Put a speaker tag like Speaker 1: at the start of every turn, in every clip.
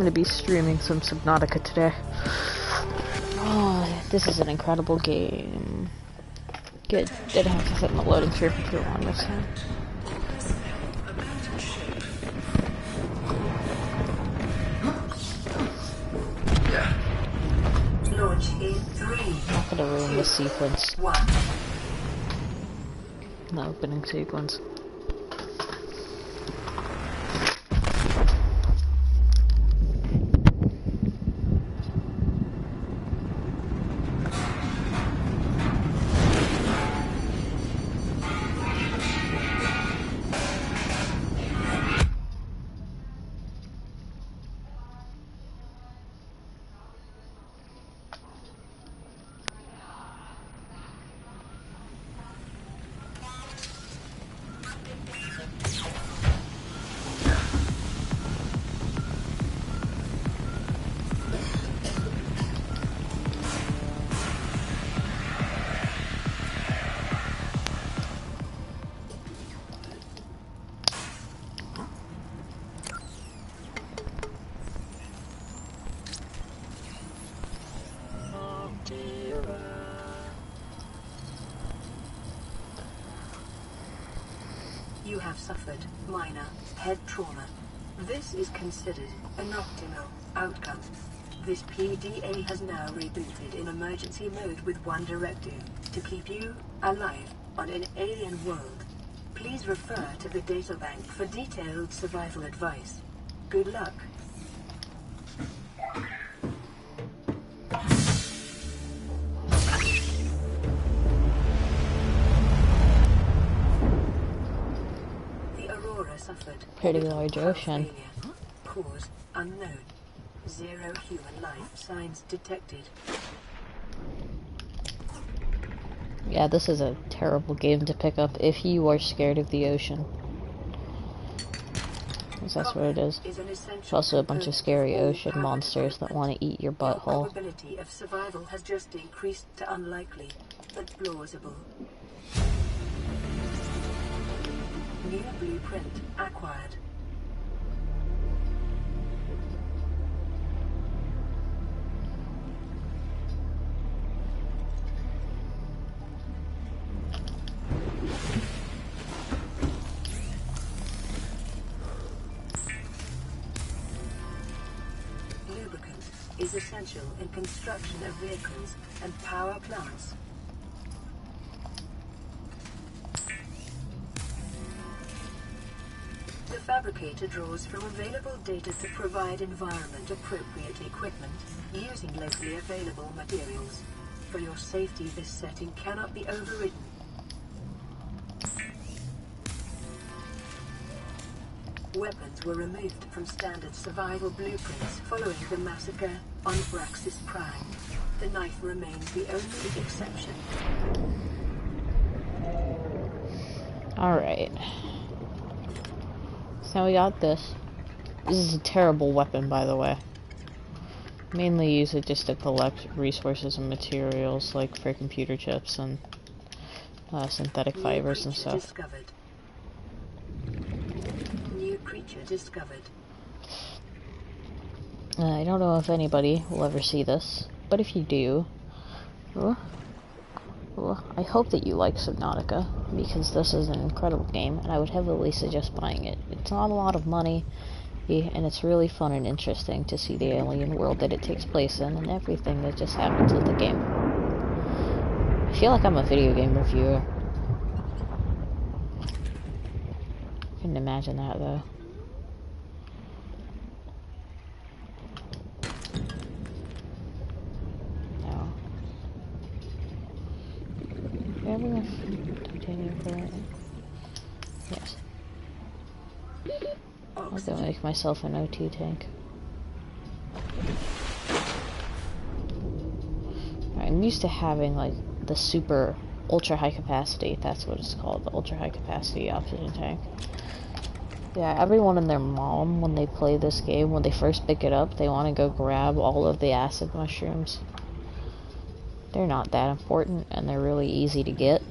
Speaker 1: I'm gonna be streaming some Subnautica today. Oh, this is an incredible game. Good. Didn't have to sit in the loading screen for too long this time.
Speaker 2: Launch in 3.
Speaker 1: I'm not gonna ruin the sequence.
Speaker 2: 1.
Speaker 1: The opening sequence.
Speaker 2: You have suffered minor head trauma. This is considered an optimal outcome. This PDA has now rebooted in emergency mode with one directive: to keep you alive on an alien world. Please refer to the databank for detailed survival advice. Good luck.
Speaker 1: Pretty large ocean.
Speaker 2: Cause unknown. 0 human life signs detected.
Speaker 1: Yeah, this is a terrible game to pick up if you are scared of the ocean. Because that's what it is. There's also a bunch of scary ocean monsters that want to eat your butthole.
Speaker 2: The probability of survival has just increased to unlikely, but plausible. New blueprint acquired. Lubricant is essential in construction of vehicles and power plants. The fabricator draws from available data to provide environment-appropriate equipment using locally available materials. For your safety, this setting cannot be overridden. Weapons were removed from standard survival blueprints following the massacre on Braxis Prime. The knife remains the only exception.
Speaker 1: Alright. So we got this. This is a terrible weapon, by the way. Mainly use it just to collect resources and materials, like for computer chips and synthetic fibers and stuff.
Speaker 2: Discovered. New creature discovered.
Speaker 1: I don't know if anybody will ever see this, but if you do, well, I hope that you like Subnautica, because this is an incredible game, and I would heavily suggest buying it. It's not a lot of money, and it's really fun and interesting to see the alien world that it takes place in, and everything that just happens with the game. I feel like I'm a video game reviewer. Couldn't imagine that, though. Titanium for that. Yes. I'll go make myself an OT tank. I'm used to having like the super ultra high capacity, that's what it's called, the ultra high capacity oxygen tank. Yeah, everyone and their mom, when they play this game, when they first pick it up, they want to go grab all of the acid mushrooms. They're not that important, and they're really easy to get,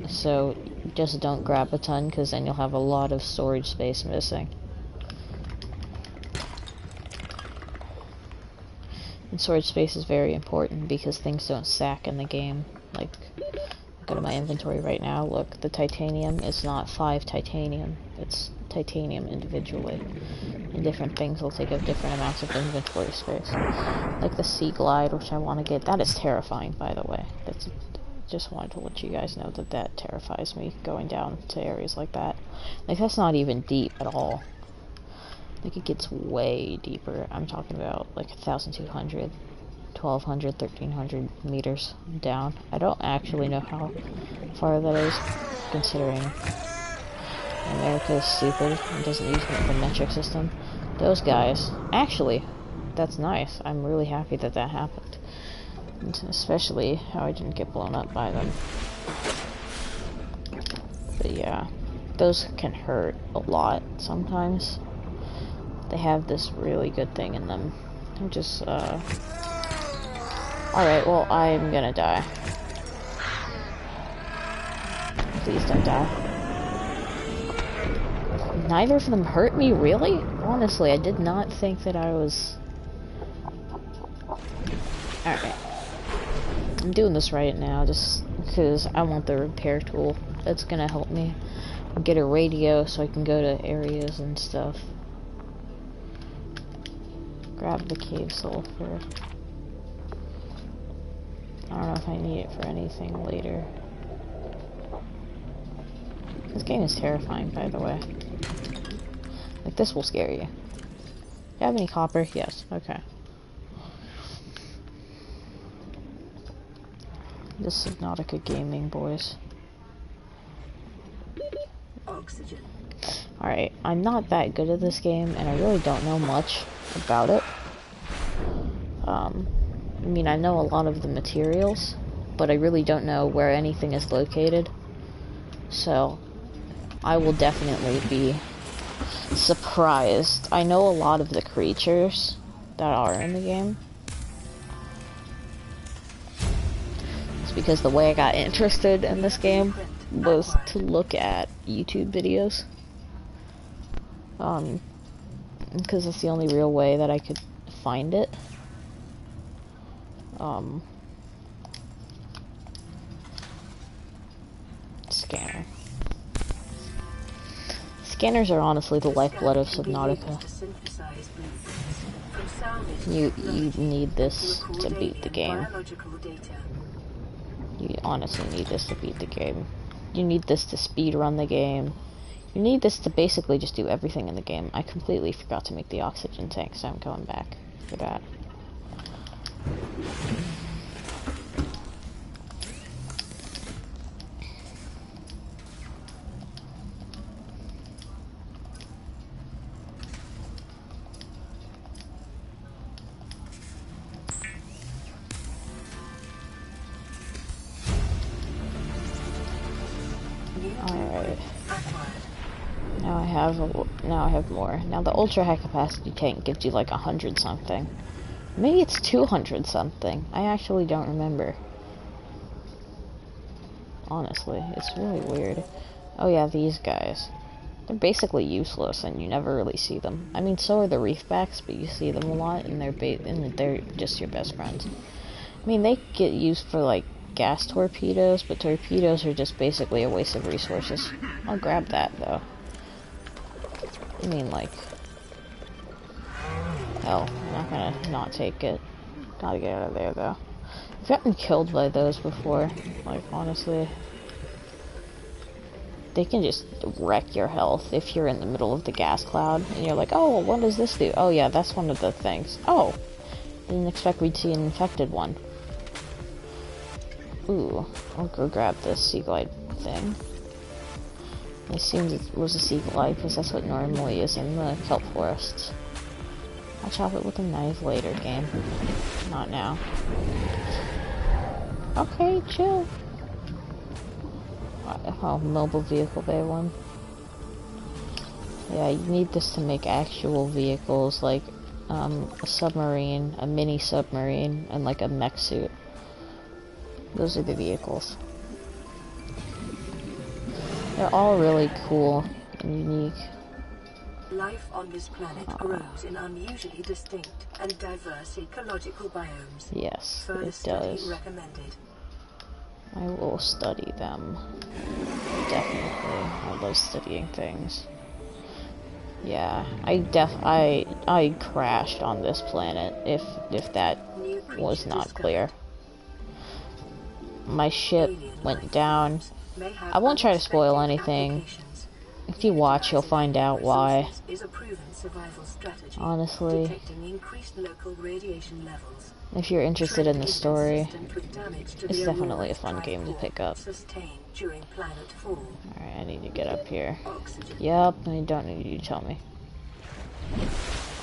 Speaker 1: so just don't grab a ton, because then you'll have a lot of storage space missing. And storage space is very important because things don't sack in the game. Like, go to my inventory right now, look, the titanium is not 5 titanium, it's titanium individually. And different things will take up different amounts of inventory space. Like the Sea Glide, which I want to get, that is terrifying, by the way. That's, just wanted to let you guys know that that terrifies me, going down to areas like that. Like, that's not even deep at all. Like, it gets way deeper. I'm talking about like 1,200, 1,200, 1,300 meters down. I don't actually know how far that is, considering America is stupid and doesn't use the metric system. Those guys, actually, that's nice. I'm really happy that that happened. And especially how I didn't get blown up by them. But yeah, those can hurt a lot sometimes. They have this really good thing in them. I'm just, alright, well, I'm gonna die. Please don't die. Neither of them hurt me, really? Honestly, I did not think that I was... Alright. I'm doing this right now just because I want the repair tool. That's gonna help me get a radio so I can go to areas and stuff. Grab the cave sulfur. I don't know if I need it for anything later. This game is terrifying, by the way. Like, this will scare you. Do you have any copper? Yes. Okay. This is Subnautica gaming, boys.
Speaker 2: Oxygen.
Speaker 1: Alright, I'm not that good at this game, and I really don't know much about it. I mean, I know a lot of the materials, but I really don't know where anything is located. So, I will definitely be surprised. I know a lot of the creatures that are in the game. It's because the way I got interested in this game was to look at YouTube videos. Because it's the only real way that I could find it. Scanner. Scanners are honestly the lifeblood of Subnautica. You need this to beat the game. You honestly need this to beat the game. You need this to speed run the game. You need this to basically just do everything in the game. I completely forgot to make the oxygen tank, so I'm going back for that. Alright. Now I have more. Now the ultra high capacity tank gives you like 100 something. Maybe it's 200 something. I actually don't remember. Honestly, it's really weird. Oh yeah, these guys. They're basically useless and you never really see them. I mean, so are the reefbacks, but you see them a lot and they're just your best friends. I mean, they get used for like gas torpedoes, but torpedoes are just basically a waste of resources. I'll grab that though. I mean, like, hell, I'm not gonna not take it. Gotta get out of there though. I've gotten killed by those before. Like, honestly, they can just wreck your health if you're in the middle of the gas cloud and you're like, oh, well, what does this do? Oh yeah, that's one of the things. Oh, didn't expect we'd see an infected one. Ooh, I'll go grab this Sea Glide thing. It assumed it was a Sea Glide because that's what normally is in the kelp forests. I'll chop it with a knife later, game. Not now. Okay, chill. Oh, mobile vehicle bay one. Yeah, you need this to make actual vehicles, like a submarine, a mini submarine, and like a mech suit. Those are the vehicles. They're all really cool and unique.
Speaker 2: Life on this planet grows in unusually distinct and diverse ecological biomes.
Speaker 1: Yes,
Speaker 2: Further
Speaker 1: it
Speaker 2: study
Speaker 1: does.
Speaker 2: recommended.
Speaker 1: I will study them. Definitely. I love studying things. Yeah, I crashed on this planet if that was not clear. My ship went down. I won't try to spoil anything. If you watch, you'll find out why. Honestly, if you're interested in the story, it's definitely a fun game to pick up. Alright, I need to get up here. Yup, I don't need you to tell me.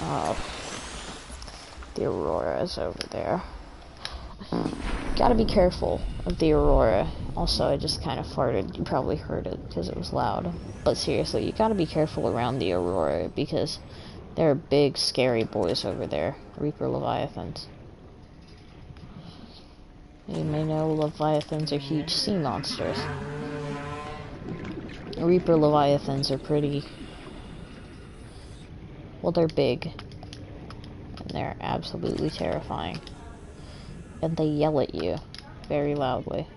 Speaker 1: Oh, the Aurora is over there. Gotta be careful of the Aurora. Also, I just kind of farted. You probably heard it because it was loud. But seriously, you gotta be careful around the Aurora because there are big, scary boys over there. Reaper Leviathans. You may know Leviathans are huge sea monsters. Reaper Leviathans are pretty... well, they're big. And they're absolutely terrifying. And they yell at you very loudly.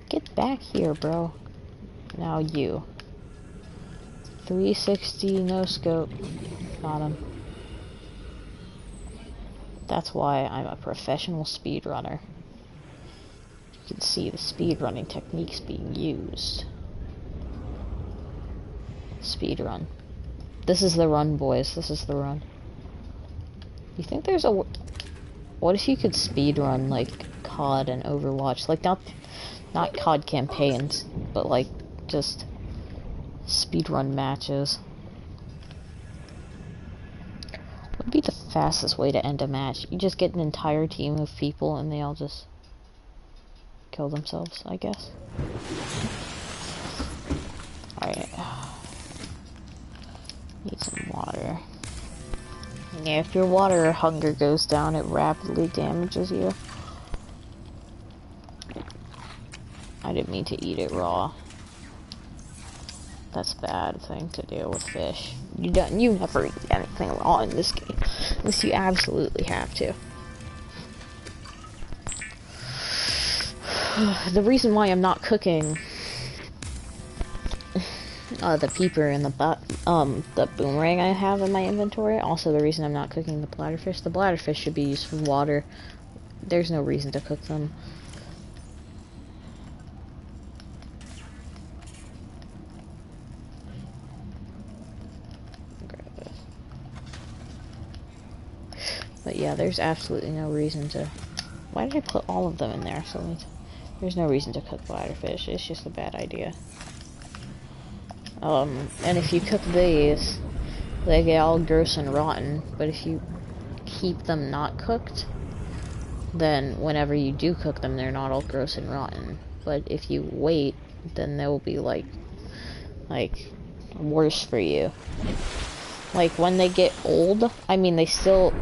Speaker 1: Get back here, bro. Now you. 360 no scope. Got him. That's why I'm a professional speedrunner. You can see the speedrunning techniques being used. Speedrun. This is the run, boys. This is the run. You think there's a... what if you could speedrun, like, COD and Overwatch? Like, not COD campaigns, but, like, just speedrun matches. What would be the fastest way to end a match? You just get an entire team of people and they all just kill themselves, I guess. Alright. Need some water. Yeah, if your water hunger goes down, it rapidly damages you. I didn't mean to eat it raw. That's a bad thing to do with fish. You never eat anything raw in this game. Unless you absolutely have to. The reason why I'm not cooking the peeper and the boomerang I have in my inventory, also the reason I'm not cooking the bladderfish. The bladderfish should be used for water. There's no reason to cook them. But yeah, there's absolutely no reason to... why did I put all of them in there? So there's no reason to cook bladderfish. It's just a bad idea. And if you cook these, they get all gross and rotten. But if you keep them not cooked, then whenever you do cook them, they're not all gross and rotten. But if you wait, then they will be like worse for you. Like, when they get old, I mean, they still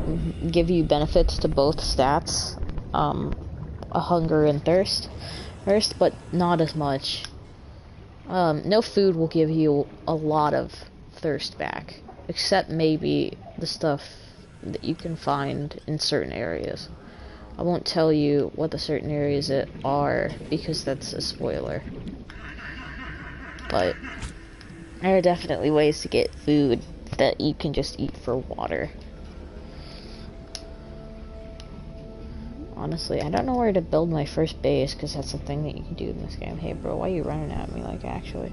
Speaker 1: give you benefits to both stats, a hunger and thirst, but not as much. No food will give you a lot of thirst back, except maybe the stuff that you can find in certain areas. I won't tell you what the certain areas are, because that's a spoiler. But there are definitely ways to get food that you can just eat for water. Honestly, I don't know where to build my first base, because that's the thing that you can do in this game. Hey bro, why are you running at me, like, actually?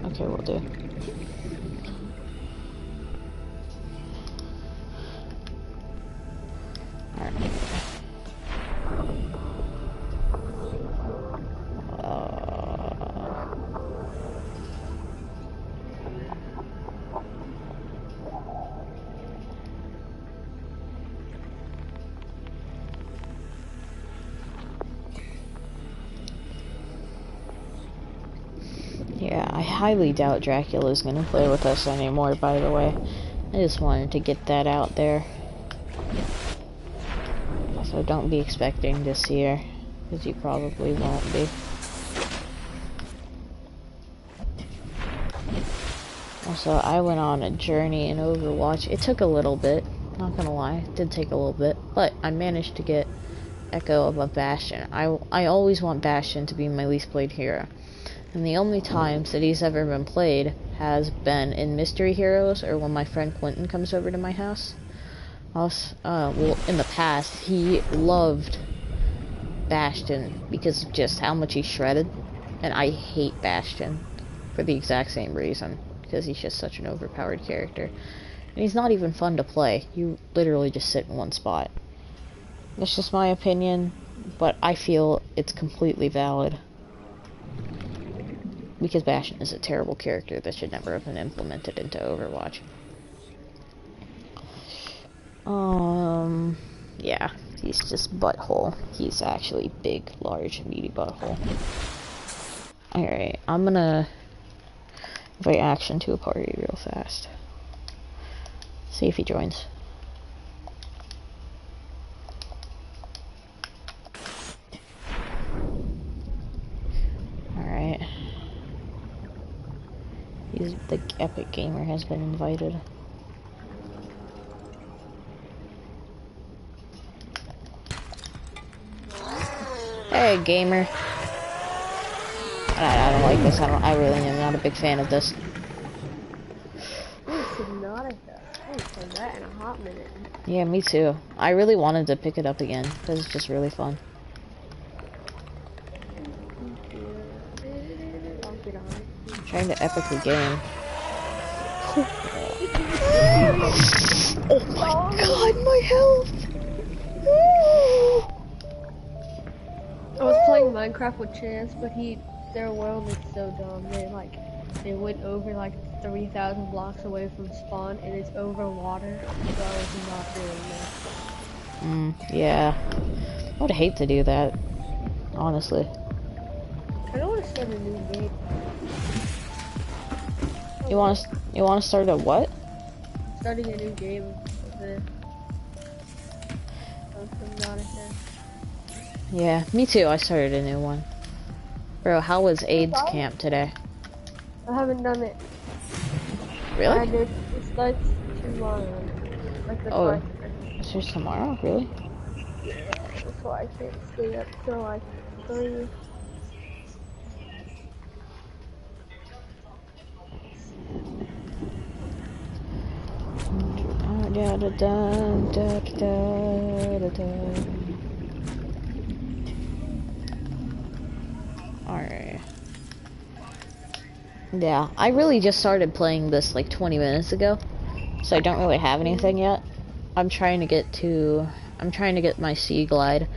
Speaker 1: Okay, we'll do. Alright. Yeah, I highly doubt Dracula's gonna play with us anymore, by the way. I just wanted to get that out there. So don't be expecting to see her, because you probably won't be. Also, I went on a journey in Overwatch. It took a little bit, not gonna lie. It did take a little bit, but I managed to get Echo above Bastion. I always want Bastion to be my least played hero. And the only times that he's ever been played has been in Mystery Heroes or when my friend Quentin comes over to my house. Also, well, in the past, he loved Bastion because of just how much he shredded. And I hate Bastion for the exact same reason. Because he's just such an overpowered character. And he's not even fun to play. You literally just sit in one spot. That's just my opinion, but I feel it's completely valid. Because Bastion is a terrible character that should never have been implemented into Overwatch. Yeah, he's just butthole. He's actually big, large, meaty butthole. Alright, I'm gonna invite Action to a party real fast. See if he joins. Alright. The Epic Gamer has been invited. Hey, gamer. I don't like this. I really am not a big fan of this.
Speaker 3: Subnautica. I haven't played that in a hot minute.
Speaker 1: Yeah, me too. I really wanted to pick it up again because it's just really fun. I'm trying to epically game. Oh my god, my health!
Speaker 3: I was playing Minecraft with Chance, but their world is so dumb. They went over like 3,000 blocks away from spawn, and it's over water, so I was not doing that.
Speaker 1: Yeah. I would hate to do that, honestly.
Speaker 3: I don't want to start a new game.
Speaker 1: You want to start a what?
Speaker 3: Starting a new game with it.
Speaker 1: Yeah, me too. I started a new one. Bro, how was AIDS camp today?
Speaker 3: I haven't done it.
Speaker 1: Really?
Speaker 3: I did. It starts tomorrow. Like the 21st.
Speaker 1: It starts tomorrow? Really?
Speaker 3: Yeah, that's why I can't stay up till like 3.
Speaker 1: Alright. Yeah, I really just started playing this like 20 minutes ago, so I don't really have anything yet. I'm trying to get my Sea Glide.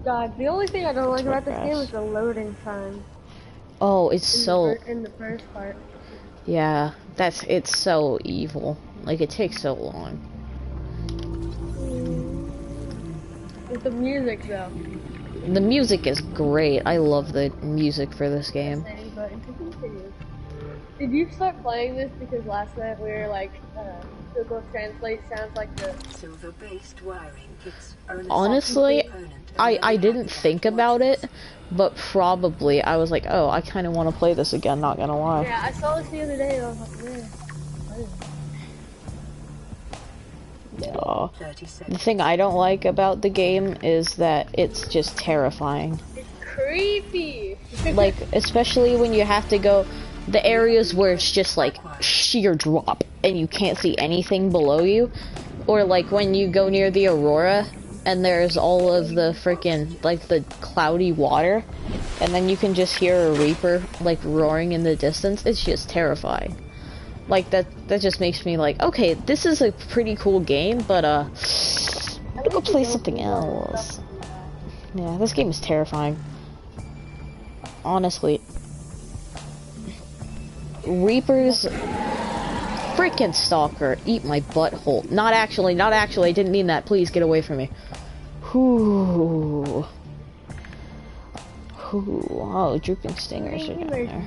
Speaker 3: God, the only thing I don't like about this game is the loading time.
Speaker 1: Oh, it's
Speaker 3: in the first part.
Speaker 1: Yeah, it's so evil. Like, it takes so long.
Speaker 3: With the music, though.
Speaker 1: The music is great. I love the music for this game.
Speaker 3: Did you start playing this because last night we were like, Google Translate sounds like the
Speaker 2: silver-based wiring.
Speaker 1: Honestly, I didn't think about it, but probably I was like, oh, I kind of want to play this again, not gonna lie.
Speaker 3: Yeah, I saw this the other day and I was like,
Speaker 1: Oh. The thing I don't like about the game is that it's just terrifying.
Speaker 3: It's creepy!
Speaker 1: Like, especially when you have to go the areas where it's just like sheer drop and you can't see anything below you, or like when you go near the Aurora and there's all of the freaking like the cloudy water and then you can just hear a Reaper like roaring in the distance. It's just terrifying. Like that just makes me like, okay, this is a pretty cool game, but I'm gonna go play something else. Yeah, this game is terrifying. Honestly. Reapers, freaking stalker, eat my butthole. Not actually, I didn't mean that. Please get away from me. Whoo. Whoo. Oh, drooping stingers are down there.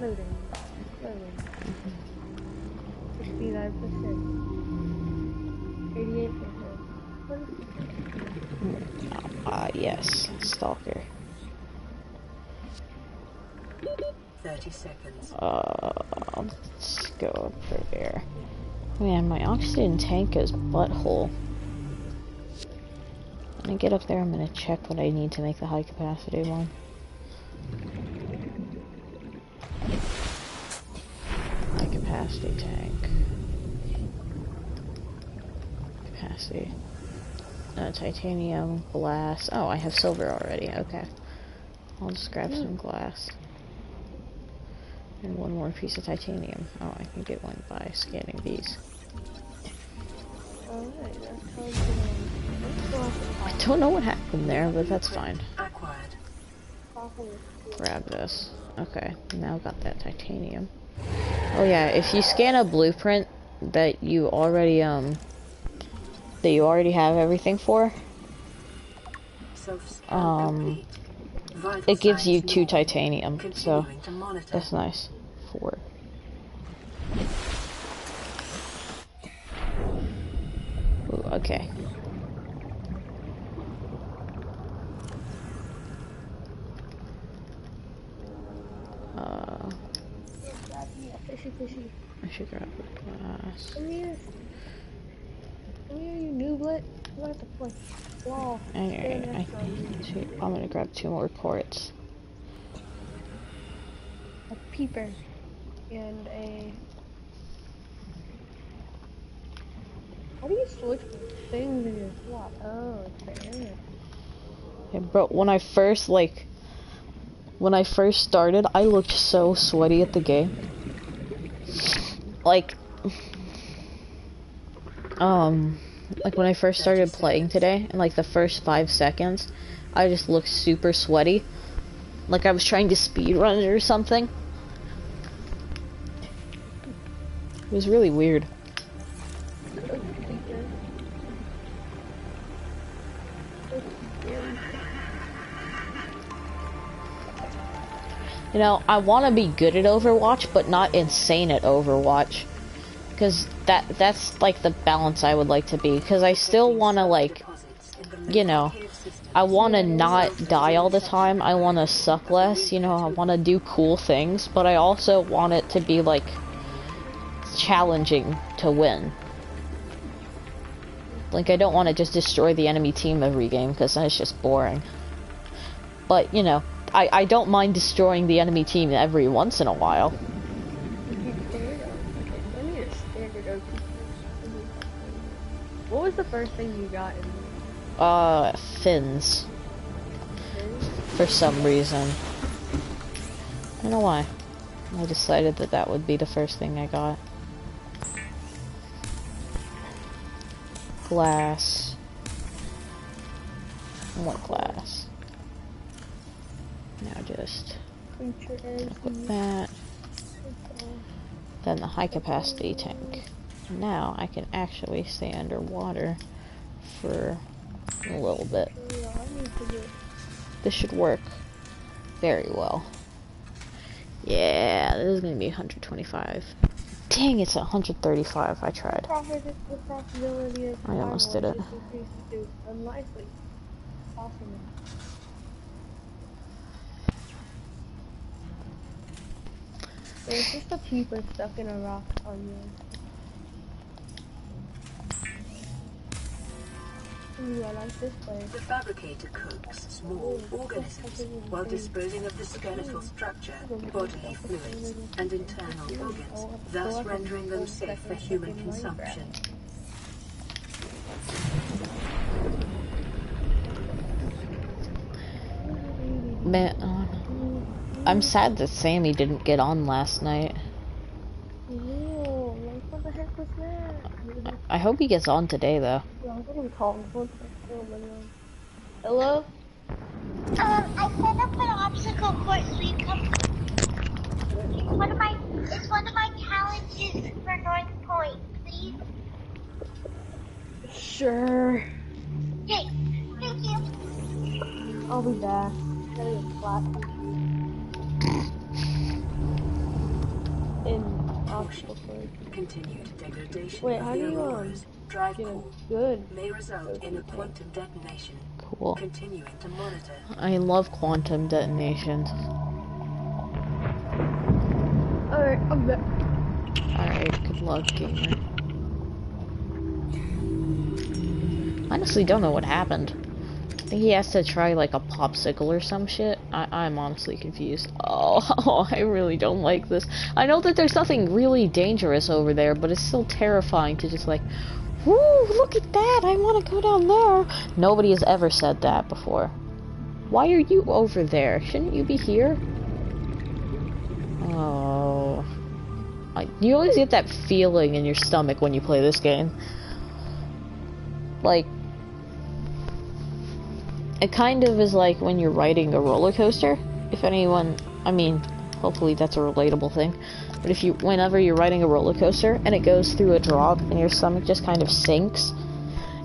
Speaker 3: Loading. 69%. 88%.
Speaker 1: Yes, stalker.
Speaker 2: 30 seconds.
Speaker 1: Let's go over there. Man, my oxygen tank is butthole. When I get up there, I'm gonna check what I need to make the high capacity one. High capacity tank. Capacity. Titanium, glass. Oh, I have silver already. Okay. I'll just grab some glass. And one more piece of titanium. Oh, I can get one by scanning these.
Speaker 3: Alright, that's how you
Speaker 1: I don't know what happened there, but that's fine.
Speaker 2: Acquired.
Speaker 1: Grab this. Okay, now got that titanium. Oh yeah, if you scan a blueprint that you already have everything for, it gives you 2 titanium, so that's nice. 4. Ooh, okay.
Speaker 3: Fishy.
Speaker 1: I should grab the glass.
Speaker 3: Come here, you nooblet. You have to play wall.
Speaker 1: Anyway, I'm gonna grab 2 more quartz.
Speaker 3: A peeper and a. How do you switch things in your slot? Oh, it's there.
Speaker 1: Yeah, but when I first started, I looked so sweaty at the game. Like when I first started playing today, in like the first 5 seconds, I just looked super sweaty. Like I was trying to speedrun it or something. It was really weird. You know, I want to be good at Overwatch, but not insane at Overwatch. Because that's like the balance I would like to be. Because I still want to, like, you know, I want to not die all the time. I want to suck less, you know, I want to do cool things. But I also want it to be, like, challenging to win. Like, I don't want to just destroy the enemy team every game, because then it's just boring. But, you know, I don't mind destroying the enemy team every once in a while.
Speaker 3: What was the first thing you got in
Speaker 1: Fins. For some reason. I don't know why. I decided that that would be the first thing I got. Glass. More glass. Now just put that. Then the high capacity tank. Now I can actually stay underwater for a little bit. This should work very well. Yeah, this is gonna be 125. Dang, it's 135. I tried. I almost did it.
Speaker 3: There's just a peeper stuck in a rock on you. Ooh, I like this place.
Speaker 2: The fabricator cooks small organisms while disposing of the skeletal structure, bodily fluids, and internal organs, thus rendering them safe for human consumption.
Speaker 1: Man, I'm sad that Sammy didn't get on last night.
Speaker 3: What the heck was that?
Speaker 1: I hope he gets on today, though.
Speaker 3: Hello?
Speaker 4: I set up an obstacle course so you come. It's one of my challenges for North Point, please.
Speaker 3: Sure.
Speaker 4: Okay, thank you.
Speaker 3: I'll be back. In obstacle course.
Speaker 2: Continued degradation
Speaker 3: Wait,
Speaker 2: of
Speaker 3: how
Speaker 2: the
Speaker 3: do you
Speaker 2: auroras drive
Speaker 3: get a
Speaker 2: core
Speaker 3: good.
Speaker 2: may result in a quantum detonation.
Speaker 1: Cool.
Speaker 2: Continuing to monitor.
Speaker 1: I love quantum detonations.
Speaker 3: Alright, I'm back.
Speaker 1: Alright, good luck, gamer. Honestly, don't know what happened. I think he has to try like a popsicle or some shit. I'm honestly confused. Oh, I really don't like this. I know that there's nothing really dangerous over there, but it's still terrifying to just like, woo, look at that, I want to go down there. Nobody has ever said that before. Why are you over there? Shouldn't you be here? Oh. You always get that feeling in your stomach when you play this game. Like, it kind of is like when you're riding a roller coaster. If anyone, I mean, hopefully that's a relatable thing. But whenever you're riding a roller coaster and it goes through a drop and your stomach just kind of sinks,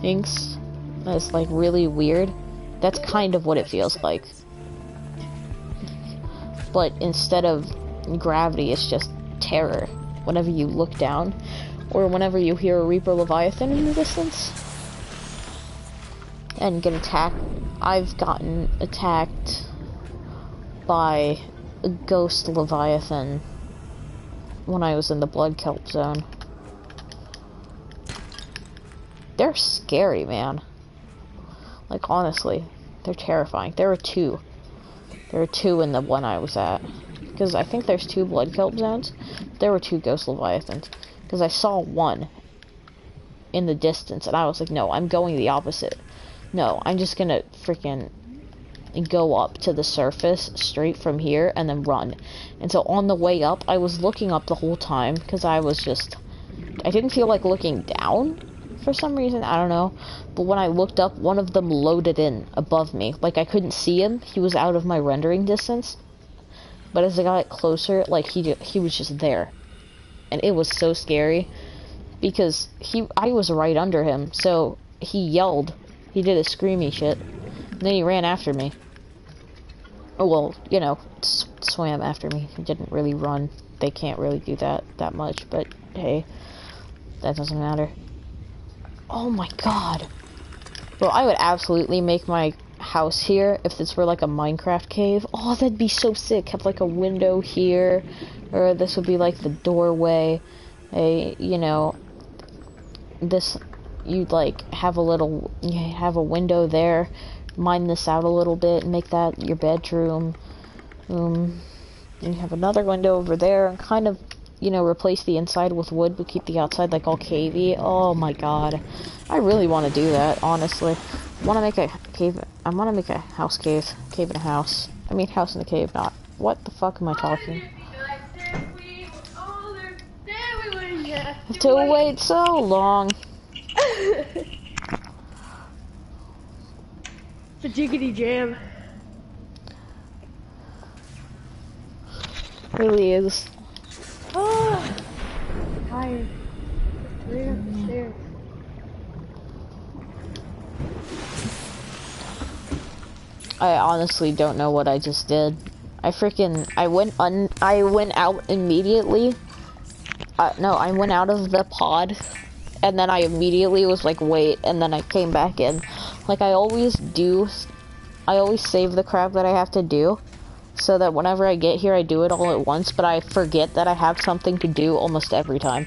Speaker 1: it's like really weird. That's kind of what it feels like. But instead of gravity, it's just terror. Whenever you look down, or whenever you hear a Reaper Leviathan in the distance, and get attacked. I've gotten attacked by a ghost Leviathan when I was in the blood kelp zone. They're scary, man. Like, honestly, they're terrifying. There were two. There were two in the one I was at. Because I think there's 2 blood kelp zones. There were 2 ghost Leviathans. Because I saw one in the distance, and I was like, no, I'm going the opposite. No, I'm just gonna freaking go up to the surface straight from here and then run. And so on the way up, I was looking up the whole time because I didn't feel like looking down for some reason. I don't know. But when I looked up, one of them loaded in above me. Like, I couldn't see him. He was out of my rendering distance. But as I got closer, like, he was just there. And it was so scary because I was right under him. So he yelled. He did a screamy shit. And then he ran after me. Oh, well, you know, swam after me. He didn't really run. They can't really do that much, but hey, that doesn't matter. Oh my god. Bro, I would absolutely make my house here if this were like a Minecraft cave. Oh, that'd be so sick. Have like a window here, or this would be like the doorway. You know, this, you'd like have a window there, mine this out a little bit and make that your bedroom. And you have another window over there and kind of, you know, replace the inside with wood but keep the outside like all cavey. Oh my god. I really want to do that, honestly. I want to make a cave. I want to make a house cave. Cave in a house. I mean, house in a cave, not. What the fuck am I talking? I have to wait so long.
Speaker 3: It's a jiggity jam.
Speaker 1: Really is.
Speaker 3: Oh, I'm tired. Three up the stairs.
Speaker 1: I honestly don't know what I just did. I went out immediately. No, I went out of the pod, and then I immediately was like, wait, and then I came back in. Like I always do. I always save the crap that I have to do, so that whenever I get here, I do it all at once, but I forget that I have something to do almost every time.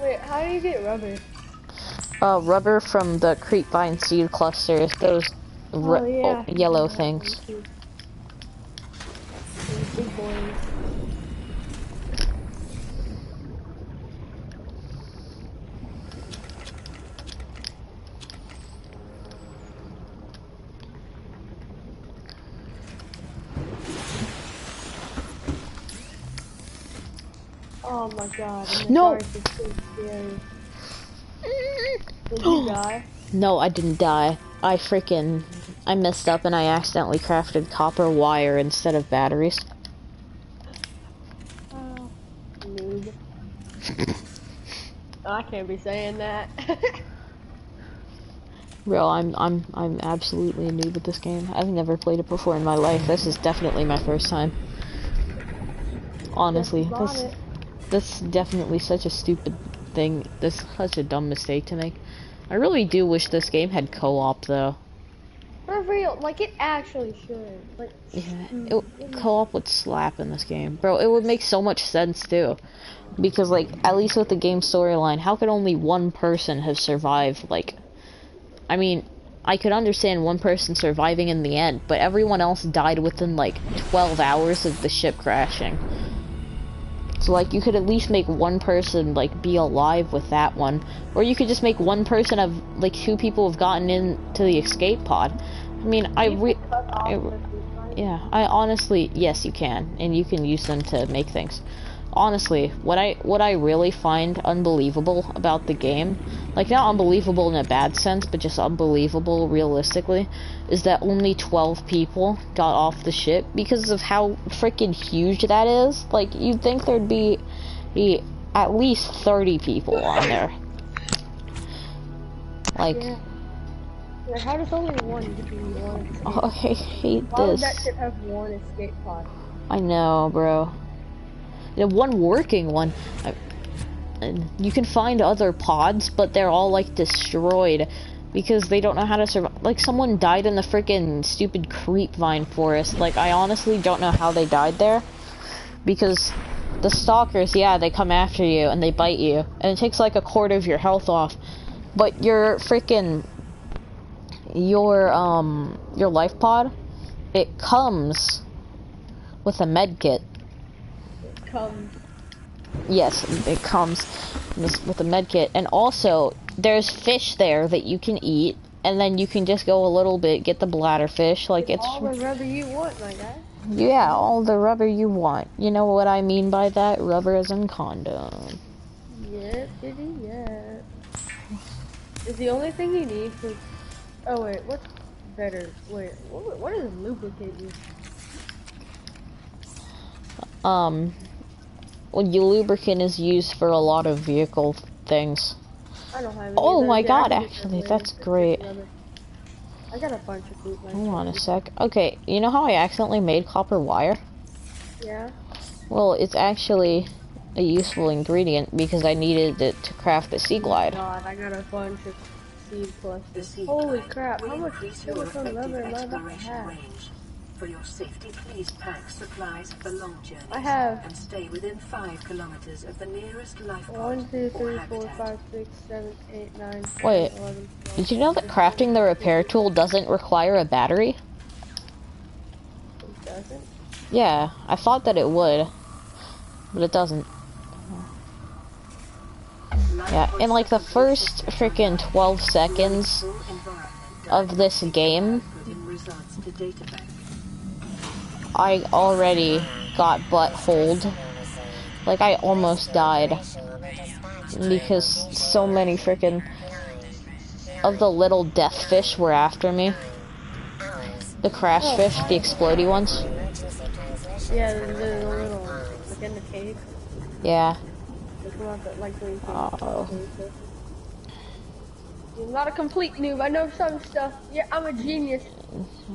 Speaker 3: Wait, how do you get rubber?
Speaker 1: Rubber from the creepvine seed clusters, those yellow things.
Speaker 3: Big boys. Oh my god.
Speaker 1: No!
Speaker 3: Dark is so scary. Did you die?
Speaker 1: No, I didn't die. I messed up and I accidentally crafted copper wire instead of batteries.
Speaker 3: Oh, noob. I can't be saying that.
Speaker 1: Bro, I'm absolutely a noob at this game. I've never played it before in my life. This is definitely my first time. Honestly, that's definitely such a stupid thing. This is such a dumb mistake to make. I really do wish this game had co-op though.
Speaker 3: For real, like it actually should. Like,
Speaker 1: Yeah, co-op would slap in this game, bro. It would make so much sense too, because like at least with the game storyline, how could only one person have survived? Like, I mean, I could understand one person surviving in the end, but everyone else died within like 12 hours of the ship crashing. So like you could at least make one person like be alive with that one, or you could just make one person have like 2 people have gotten into the escape pod. I mean, yeah, I honestly, yes, you can, and you can use them to make things. Honestly, what I really find unbelievable about the game, like not unbelievable in a bad sense, but just unbelievable realistically, is that only 12 people got off the ship because of how freaking huge that is. Like, you'd think there'd be at least 30 people on there. Like,
Speaker 3: yeah. Like, how does only one get to be one escape?
Speaker 1: Oh, I hate
Speaker 3: Why would
Speaker 1: this.
Speaker 3: that ship have one escape pod?
Speaker 1: I know, bro. Yeah, one working one. And you can find other pods, but they're all like destroyed because they don't know how to survive. Like someone died in the freaking stupid creep vine forest. Like I honestly don't know how they died there, because the stalkers, yeah, they come after you and they bite you, and it takes like a quarter of your health off. But your freaking your life pod, it comes with a med kit.
Speaker 3: Come.
Speaker 1: Yes, it comes with a med kit, and also there's fish there that you can eat, and then you can just go a little bit, get the bladder fish. Like it's
Speaker 3: all the rubber you want, my guy.
Speaker 1: Yeah, all the rubber you want. You know what I mean by that? Rubber as in condom.
Speaker 3: Yes, kitty, yes. Is the only thing you need for... Oh wait, what's better? Wait, what does lubricate use?
Speaker 1: Well, lubricant is used for a lot of vehicle things.
Speaker 3: I don't have any.
Speaker 1: Oh my god,
Speaker 3: I
Speaker 1: actually, that's great.
Speaker 3: I got a bunch of food.
Speaker 1: Hold on a sec. Okay, you know how I accidentally made copper wire?
Speaker 3: Yeah.
Speaker 1: Well, it's actually a useful ingredient because I needed it to craft the sea glide.
Speaker 3: God, I got a bunch of seed plus. Holy crap, how much silicone rubber am I about to have?
Speaker 2: For your safety, please pack supplies for long journeys.
Speaker 3: I have
Speaker 2: and stay within 5 kilometers of the nearest life pod
Speaker 3: 1, 2, 3,
Speaker 2: or
Speaker 3: 4,
Speaker 2: habitat.
Speaker 3: 5, 6, 7, 8, 9, 10,
Speaker 1: Wait,
Speaker 3: 11, 12,
Speaker 1: did you know that crafting the repair tool doesn't require a battery?
Speaker 3: It doesn't?
Speaker 1: Yeah, I thought that it would, but it doesn't. Yeah, in like the first freaking 12 seconds of this game, I already got butt-holed. Like, I almost died. Because so many freaking of the little death fish were after me. The crash fish, the explodey ones.
Speaker 3: Yeah, the little, like in the cave.
Speaker 1: Yeah.
Speaker 3: Oh. I'm not a complete noob, I know some stuff. Yeah, I'm a genius.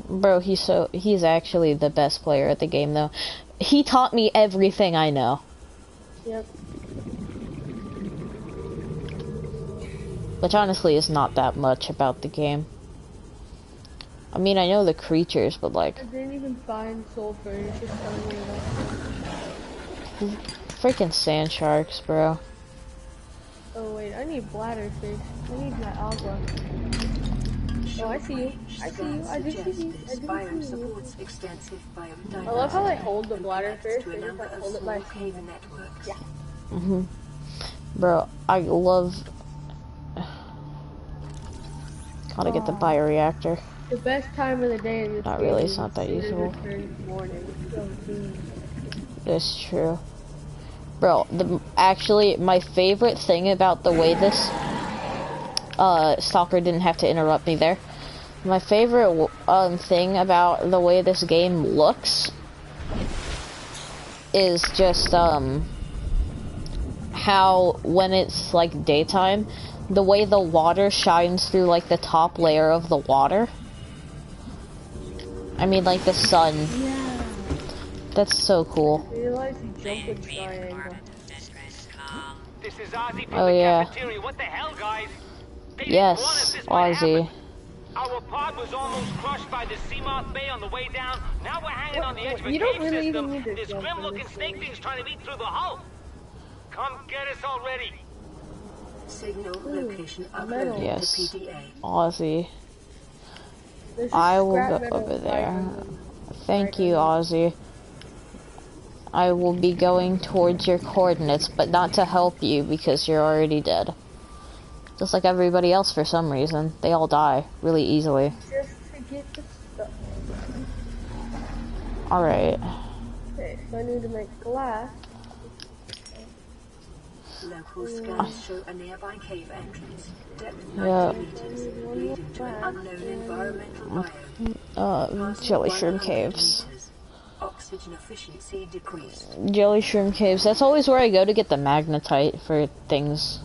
Speaker 1: Bro, he's actually the best player at the game though. He taught me everything I know.
Speaker 3: Yep.
Speaker 1: Which honestly is not that much about the game. I mean, I know the creatures, but like...
Speaker 3: I didn't even find sulfur, it's just telling me about
Speaker 1: freaking sand sharks, bro.
Speaker 3: Oh wait, I need bladder fish. I need my agua. Oh, I see you. I see you. I do see you. I do see you. I love how I hold the bladder fish. I just like hold it by yeah.
Speaker 1: Bro, I love... Gotta get the bioreactor.
Speaker 3: The best time of the day in this
Speaker 1: Not
Speaker 3: game
Speaker 1: really,
Speaker 3: is
Speaker 1: it's not that useful.
Speaker 3: Morning. So soon.
Speaker 1: It's true. Bro, actually, my favorite thing about the way this... Stalker didn't have to interrupt me there. My favorite thing about the way this game looks is just, how when it's, like, daytime, the way the water shines through, like, the top layer of the water. I mean, like, the sun.
Speaker 3: Yeah.
Speaker 1: That's so cool.
Speaker 3: I realize you jump with triangle.
Speaker 5: This is Ozzy from
Speaker 1: Oh,
Speaker 5: the
Speaker 1: yeah.
Speaker 5: cafeteria. What the hell, guys? They didn't want us.
Speaker 1: Yes,
Speaker 5: This might
Speaker 1: Ozzy.
Speaker 5: happen. Our pod was almost crushed by the Seamoth Bay on the way down. Now we're hanging on the edge of a
Speaker 3: You don't
Speaker 5: cave
Speaker 3: really
Speaker 5: system.
Speaker 3: even need to
Speaker 5: This
Speaker 3: jump in
Speaker 5: grim-looking
Speaker 3: this
Speaker 5: snake
Speaker 3: game.
Speaker 5: thing's trying to eat through the hull. Come get us already.
Speaker 2: Signal location
Speaker 3: metal.
Speaker 2: uploaded
Speaker 1: Yes.
Speaker 2: to PDA.
Speaker 1: Ozzy.
Speaker 3: There's
Speaker 1: I will
Speaker 3: scrap
Speaker 1: go
Speaker 3: metal
Speaker 1: over
Speaker 3: right
Speaker 1: there.
Speaker 3: under-
Speaker 1: Thank
Speaker 3: right
Speaker 1: you,
Speaker 3: under.
Speaker 1: Ozzy. I will be going towards your coordinates, but not to help you because you're already dead. Just like everybody else for some reason. They all die really easily.
Speaker 3: Just to get the stuff.
Speaker 1: Alright.
Speaker 3: Okay, so I need to make glass.
Speaker 2: Local scans show a nearby cave entrance. Depth
Speaker 1: Yeah.
Speaker 2: 90 meters, leading to an unknown environmental biome.
Speaker 1: Jelly
Speaker 2: Passing
Speaker 1: shroom
Speaker 2: 100
Speaker 1: caves.
Speaker 2: meters. Oxygen efficiency decreased.
Speaker 1: Jelly shroom caves. That's always where I go to get the magnetite for things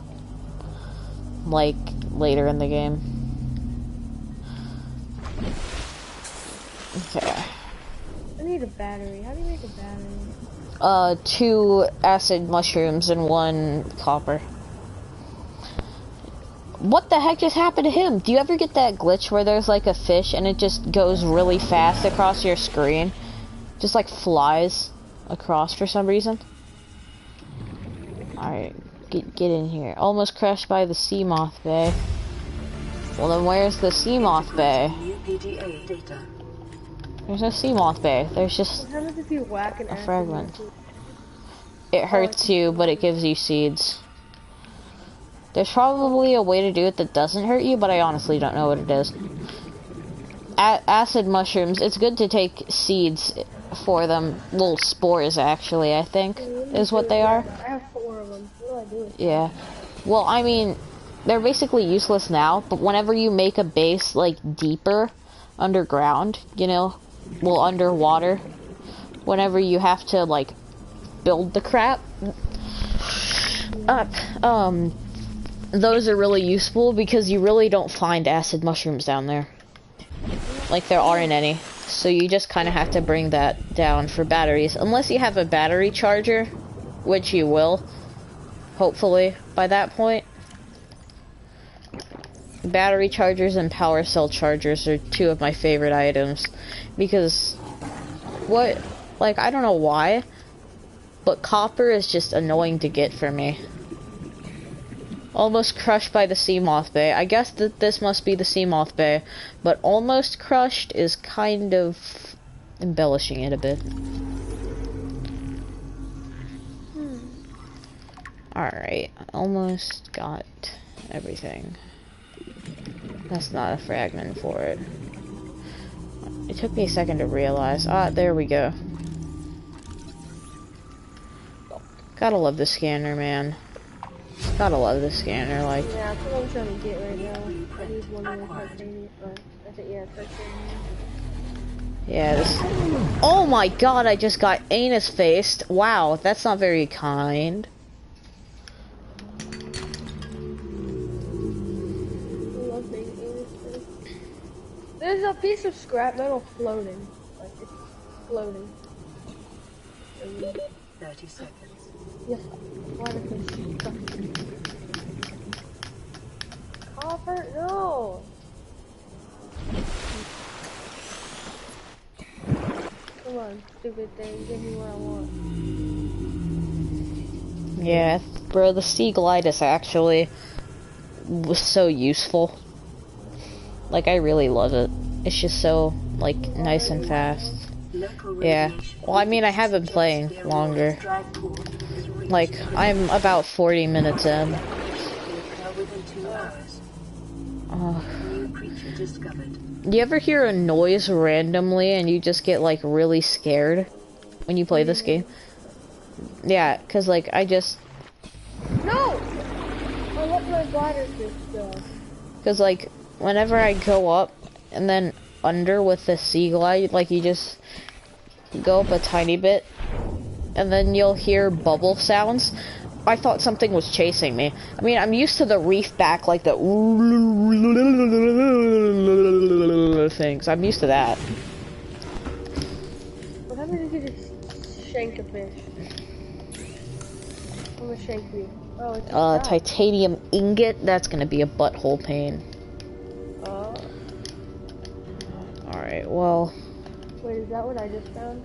Speaker 1: like later in the game. Okay.
Speaker 3: I need a battery. How do you make a battery?
Speaker 1: 2 acid mushrooms and 1 copper. What the heck just happened to him? Do you ever get that glitch where there's like a fish and it just goes really fast across your screen? Just like flies across for some reason? Alright, get in here. Almost crashed by the Seamoth Bay. Well then where's the Seamoth Bay?
Speaker 2: New PDA data.
Speaker 1: There's no Seamoth Bay. There's just
Speaker 3: What happens if you whack an
Speaker 1: a
Speaker 3: acid
Speaker 1: fragment.
Speaker 3: mushroom?
Speaker 1: It hurts you, but it gives you seeds. There's probably a way to do it that doesn't hurt you, but I honestly don't know what it is. Acid mushrooms, it's good to take seeds for them. Little spores, actually, I think, is what they are.
Speaker 3: I have 4 of them. What do I do with them?
Speaker 1: Yeah. Well, I mean, they're basically useless now, but whenever you make a base, like, deeper underground, you know, well, underwater, whenever you have to, like, build the crap up, those are really useful because you really don't find acid mushrooms down there. Like, there aren't any. So you just kind of have to bring that down for batteries. Unless you have a battery charger, which you will, hopefully, by that point. Battery chargers and power cell chargers are 2 of my favorite items. Because, like, I don't know why, but copper is just annoying to get for me. Almost crushed by the Seamoth Bay. I guess that this must be the Seamoth Bay, but almost crushed is kind of embellishing it a bit. Alright, almost got everything. That's not a fragment for it. It took me a second to realize. Ah, there we go. Gotta love the scanner, man. Gotta love the scanner, like...
Speaker 3: Yeah, that's what I'm trying to get right now. I need one more titanium. I think, yeah, titanium.
Speaker 1: Yeah, this... Oh my god, I just got anus-faced. Wow, that's not very kind.
Speaker 3: I love being anus. There's a piece of scrap metal floating. Like, it's floating.
Speaker 2: 30 seconds.
Speaker 3: Yes. Why did this fucking... Copper? No! Come on, stupid thing. Give me what I want.
Speaker 1: Yeah, bro, the Sea Glidus actually was so useful. Like, I really love it. It's just so, like, nice and fast. Yeah. Well, I mean, I have been playing longer. Like, I'm about 40 minutes in. You ever hear a noise randomly and you just get, like, really scared when you play this game? Yeah, cause, like, I just...
Speaker 3: No! I let my bladder just go.
Speaker 1: Cause, like, whenever I go up and then under with the Sea Glide, like, you just go up a tiny bit and then you'll hear bubble sounds. I thought something was chasing me. I mean, I'm used to the reef back, like the things. I'm used to that.
Speaker 3: What happens if you just shank a fish? I'm gonna shake you. Oh, it's a
Speaker 1: titanium ingot, that's gonna be a butthole pain. Alright, well...
Speaker 3: Wait, is that what I just found?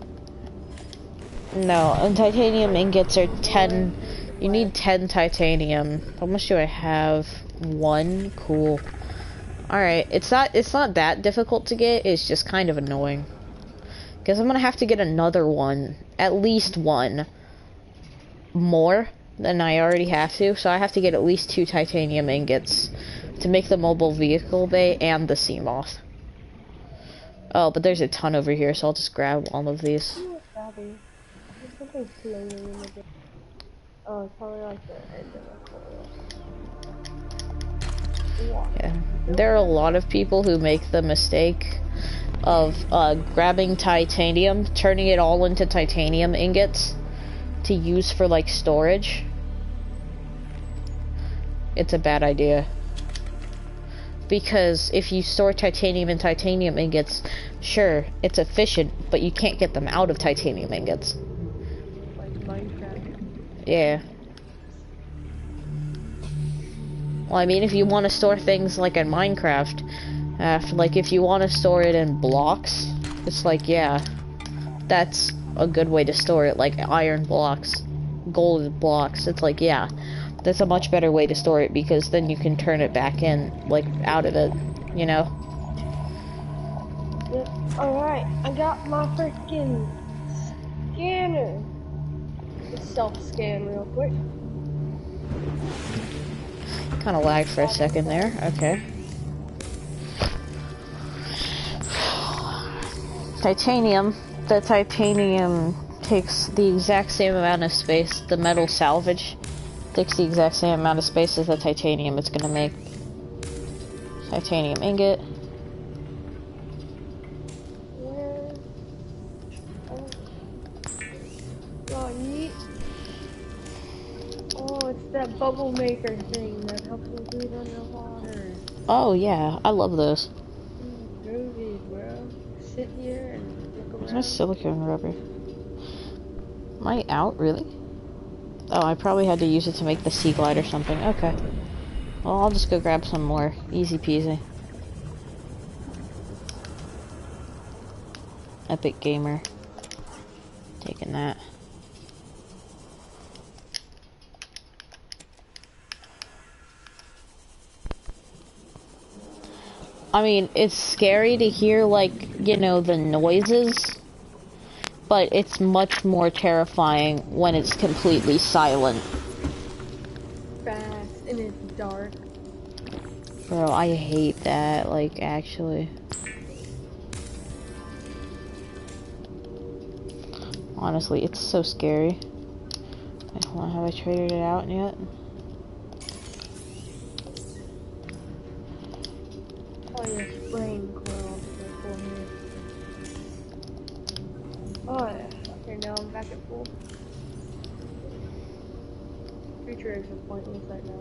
Speaker 1: No, and titanium ingots are 10... You need 10 titanium. How much do I have? 1? Cool. Alright, it's not that difficult to get, it's just kind of annoying. Because I'm gonna have to get another one. At least one. More than I already have to, so I have to get at least 2 titanium ingots to make the mobile vehicle bay and the sea moth. Oh, but there's a ton over here, so I'll just grab all of these.
Speaker 3: There's something floating in the game. Oh, it's probably like the end of the water.
Speaker 1: Yeah. There are a lot of people who make the mistake of grabbing titanium, turning it all into titanium ingots to use for like storage. It's a bad idea. Because if you store titanium in titanium ingots, sure, it's efficient, but you can't get them out of titanium ingots.
Speaker 3: Like Minecraft.
Speaker 1: Yeah. Well, I mean, if you want to store things like in Minecraft, like if you want to store it in blocks, it's like, yeah, that's a good way to store it, like iron blocks, gold blocks. It's like, yeah, that's a much better way to store it because then you can turn it back in, like, out of it, you know?
Speaker 3: Yep. Alright, I got my freaking scanner. Just self-scan real quick.
Speaker 1: Kind of lagged for a second there. Okay. Titanium. The titanium takes the exact same amount of space. The metal salvage takes the exact same amount of space as the titanium it's gonna make. Titanium ingot.
Speaker 3: Oh, it's that bubble maker thing that helps me breathe underwater.
Speaker 1: Oh yeah, I love those.
Speaker 3: Groovy, bro. Sit here and look around.
Speaker 1: There's no silicone rubber. Am I out, really? Oh, I probably had to use it to make the sea glide or something. Okay. Well, I'll just go grab some more. Easy peasy. Epic gamer. Taking that. I mean, it's scary to hear, like, you know, the noises, but it's much more terrifying when it's completely silent.
Speaker 3: Fast and it's dark.
Speaker 1: Bro, I hate that, like, actually. Honestly, it's so scary. Wait, hold on, have I traded it out yet?
Speaker 3: Oh, your brain coil. Oh, yeah. Okay, now I'm back at full. Future eggs are pointless right now.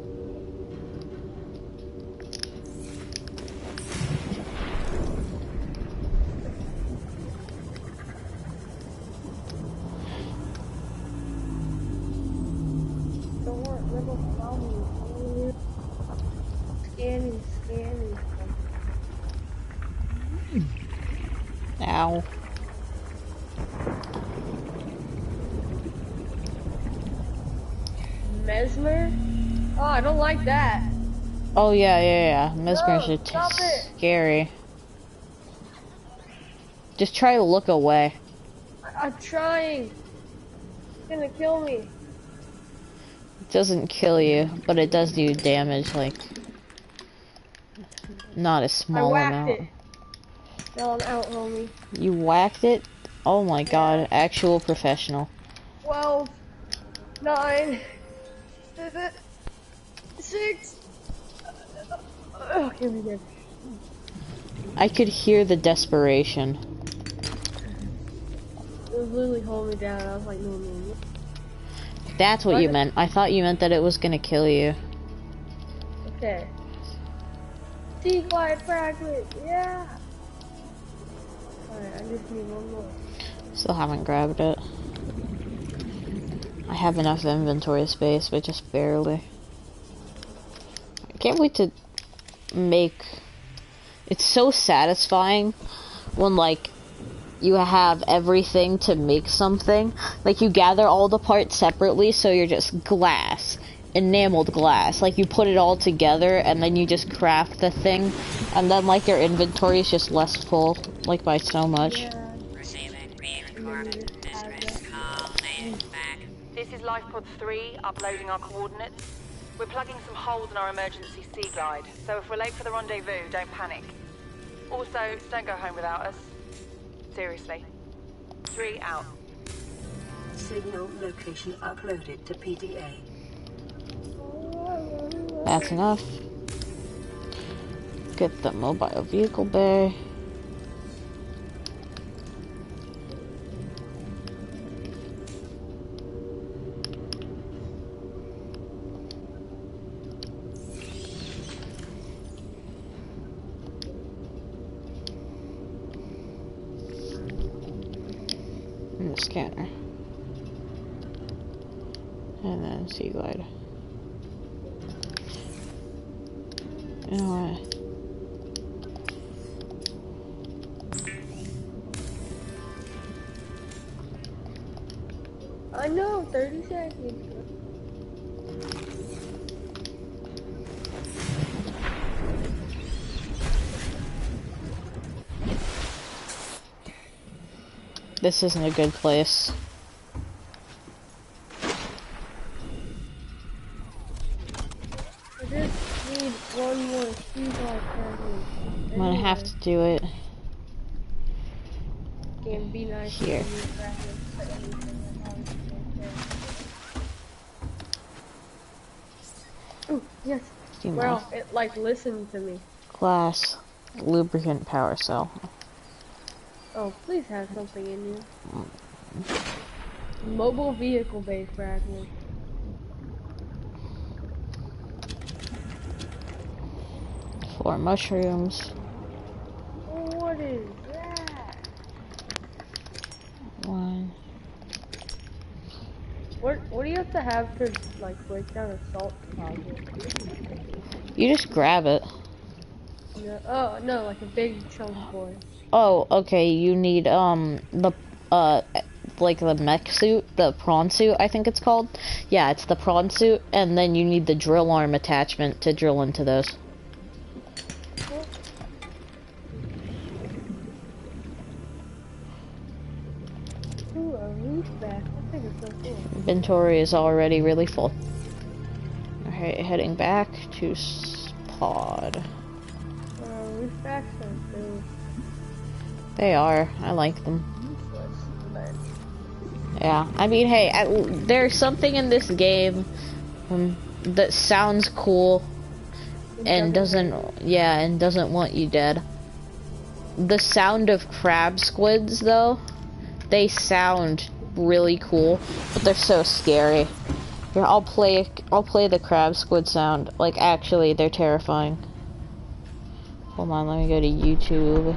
Speaker 3: Don't worry, little follow me. Scanning.
Speaker 1: Ow.
Speaker 3: Mesmer? Oh, I don't like that.
Speaker 1: Oh, yeah. Mesmers
Speaker 3: No,
Speaker 1: are
Speaker 3: stop it.
Speaker 1: scary. Just try to look away.
Speaker 3: I'm trying. It's gonna kill me.
Speaker 1: It doesn't kill you, but it does do damage, like, not a small amount.
Speaker 3: It. Now I'm out, homie.
Speaker 1: You whacked it? Oh my god, actual professional.
Speaker 3: 12, 9, 7, 6. Okay, we good.
Speaker 1: I could hear the desperation.
Speaker 3: It was literally holding me down. I was like, no.
Speaker 1: That's what you meant. I thought you meant that it was gonna kill you.
Speaker 3: Okay. Sea-glide fragment, yeah! Alright, I just need one more.
Speaker 1: Still haven't grabbed it. I have enough inventory space, but just barely. I can't wait to make... It's so satisfying when, like, you have everything to make something. Like, you gather all the parts separately, so you're just glass. Enameled glass. Like, you put it all together, and then you just craft the thing. And then, like, your inventory is just less full, like, by so much.
Speaker 3: Yeah.
Speaker 6: This is Lifepod 3, uploading our coordinates. We're plugging some holes in our emergency sea glide, so if we're late for the rendezvous, don't panic. Also, don't go home without us. Seriously. 3 out.
Speaker 2: Signal location uploaded to PDA.
Speaker 1: That's enough. Get the mobile vehicle bay. And the scanner. And then sea glide. You know what?
Speaker 3: I know, 30 seconds.
Speaker 1: This isn't a good place.
Speaker 3: I just need one more sea glide fragment.
Speaker 1: I'm gonna have to do it
Speaker 3: Can be nice.
Speaker 1: here.
Speaker 3: To use fragments for anything that I was Ooh, yes.
Speaker 1: Do you
Speaker 3: Well,
Speaker 1: mind?
Speaker 3: it like listened to me.
Speaker 1: Glass, lubricant power cell.
Speaker 3: Oh, please have something in you. Mobile vehicle bay fragment.
Speaker 1: 4 mushrooms.
Speaker 3: What is that?
Speaker 1: 1.
Speaker 3: What do you have to have to like break down a salt deposit?
Speaker 1: You just grab it.
Speaker 3: No, oh no, like a big chunk boy.
Speaker 1: Oh, okay, you need, like the mech suit, the prawn suit, I think it's called. Yeah, it's the prawn suit, and then you need the drill arm attachment to drill into those.
Speaker 3: Ooh, a reef back. That thing is so cool.
Speaker 1: Inventory is already really full. Alright, heading back to pod.
Speaker 3: Reef backs are so
Speaker 1: They are. I like them.
Speaker 3: useless, but
Speaker 1: Yeah, I mean, hey, there's something in this game that sounds cool and doesn't want you dead. The sound of crab squids, though, they sound really cool, but they're so scary. Here, I'll play the crab squid sound. Like, actually, they're terrifying. Hold on, let me go to YouTube.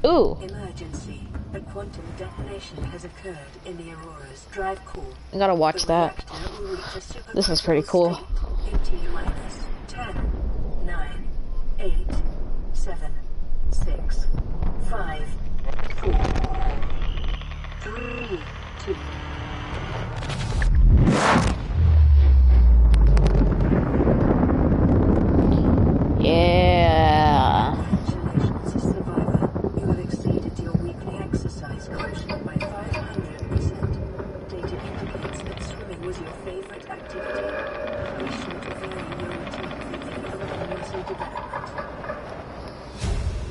Speaker 1: Ooh!
Speaker 2: Emergency. A quantum detonation has occurred in the Aurora's drive core.
Speaker 1: I gotta watch
Speaker 2: The
Speaker 1: that.
Speaker 2: reactor will reach a supercritical
Speaker 1: This is pretty cool.
Speaker 2: state in T-minus 10, 9, 8, 7, 6, 5, 4, 3, 2.
Speaker 1: Yeah.
Speaker 2: Congratulations, survivor. You have exceeded your weekly exercise quotient by 500%. Data indicates that swimming was your favorite activity. Be sure to vary your routine for developmental muscle development.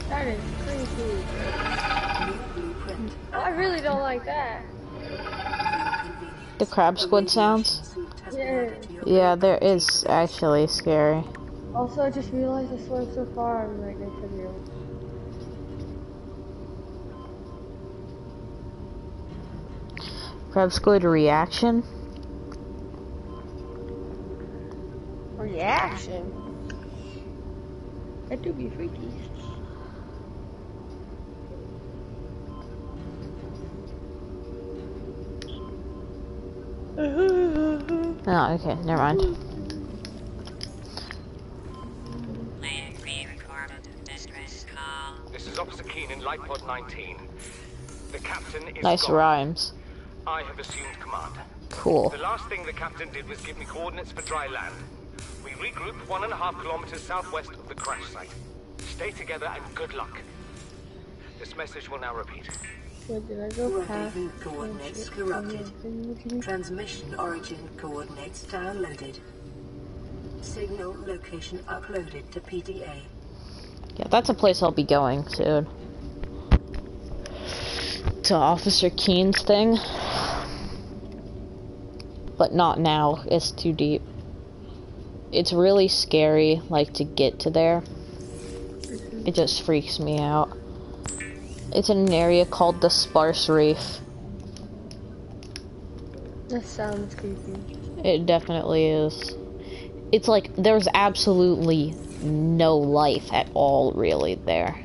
Speaker 3: that is creepy.
Speaker 2: New blueprint.
Speaker 3: I really don't like that.
Speaker 1: The crab squid sounds? Yeah, there is actually scary.
Speaker 3: Also, I just realized I swam so far. I'm right next to you.
Speaker 1: Crab squid reaction?
Speaker 3: Reaction. That do be freaky.
Speaker 1: Oh, okay, never mind.
Speaker 5: This is Officer Keen in Light Pod 19. The captain is
Speaker 1: Nice
Speaker 5: gone.
Speaker 1: rhymes.
Speaker 5: I have assumed command.
Speaker 1: Cool.
Speaker 5: The last thing the captain did was give me coordinates for dry land. We regroup 1.5 kilometers southwest of the crash site. Stay together and good luck. This message will now repeat.
Speaker 3: Wait, did I go past?
Speaker 2: Rendezvous coordinates corrupted. Transmission origin coordinates downloaded. Signal location uploaded to PDA.
Speaker 1: Yeah, that's a place I'll be going soon. To Officer Keen's thing. But not now, it's too deep. It's really scary, like, to get to there. It just freaks me out. It's in an area called the Sparse Reef.
Speaker 3: That sounds creepy.
Speaker 1: It definitely is. It's like, there's absolutely no life at all, really, there.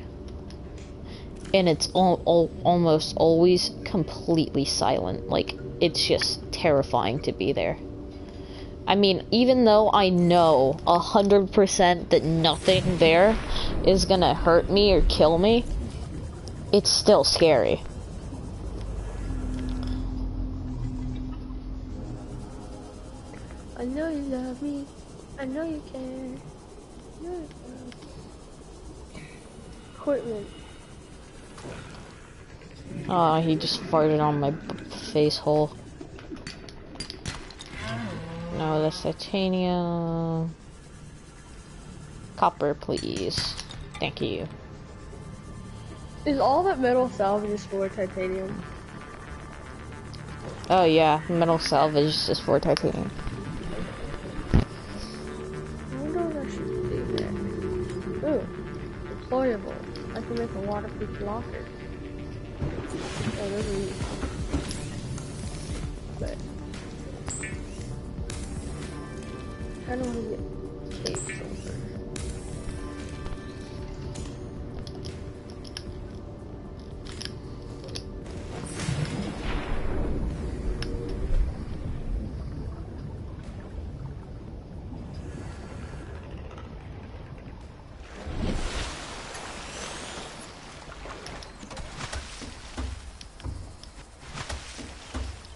Speaker 1: And it's almost always completely silent. Like, it's just terrifying to be there. I mean, even though I know 100% that nothing there is gonna hurt me or kill me, it's still scary.
Speaker 3: I know you love me. I know you care. I know you care. Equipment.
Speaker 1: Oh, he just farted on my face hole. No, that's titanium. Copper, please. Thank you.
Speaker 3: Is all that metal salvage for titanium?
Speaker 1: Oh yeah, metal salvage is just for titanium.
Speaker 3: I wonder what I should do there. Ooh, deployable. I can make a waterproof locker. Oh, those are useful. But how do we get tapes over?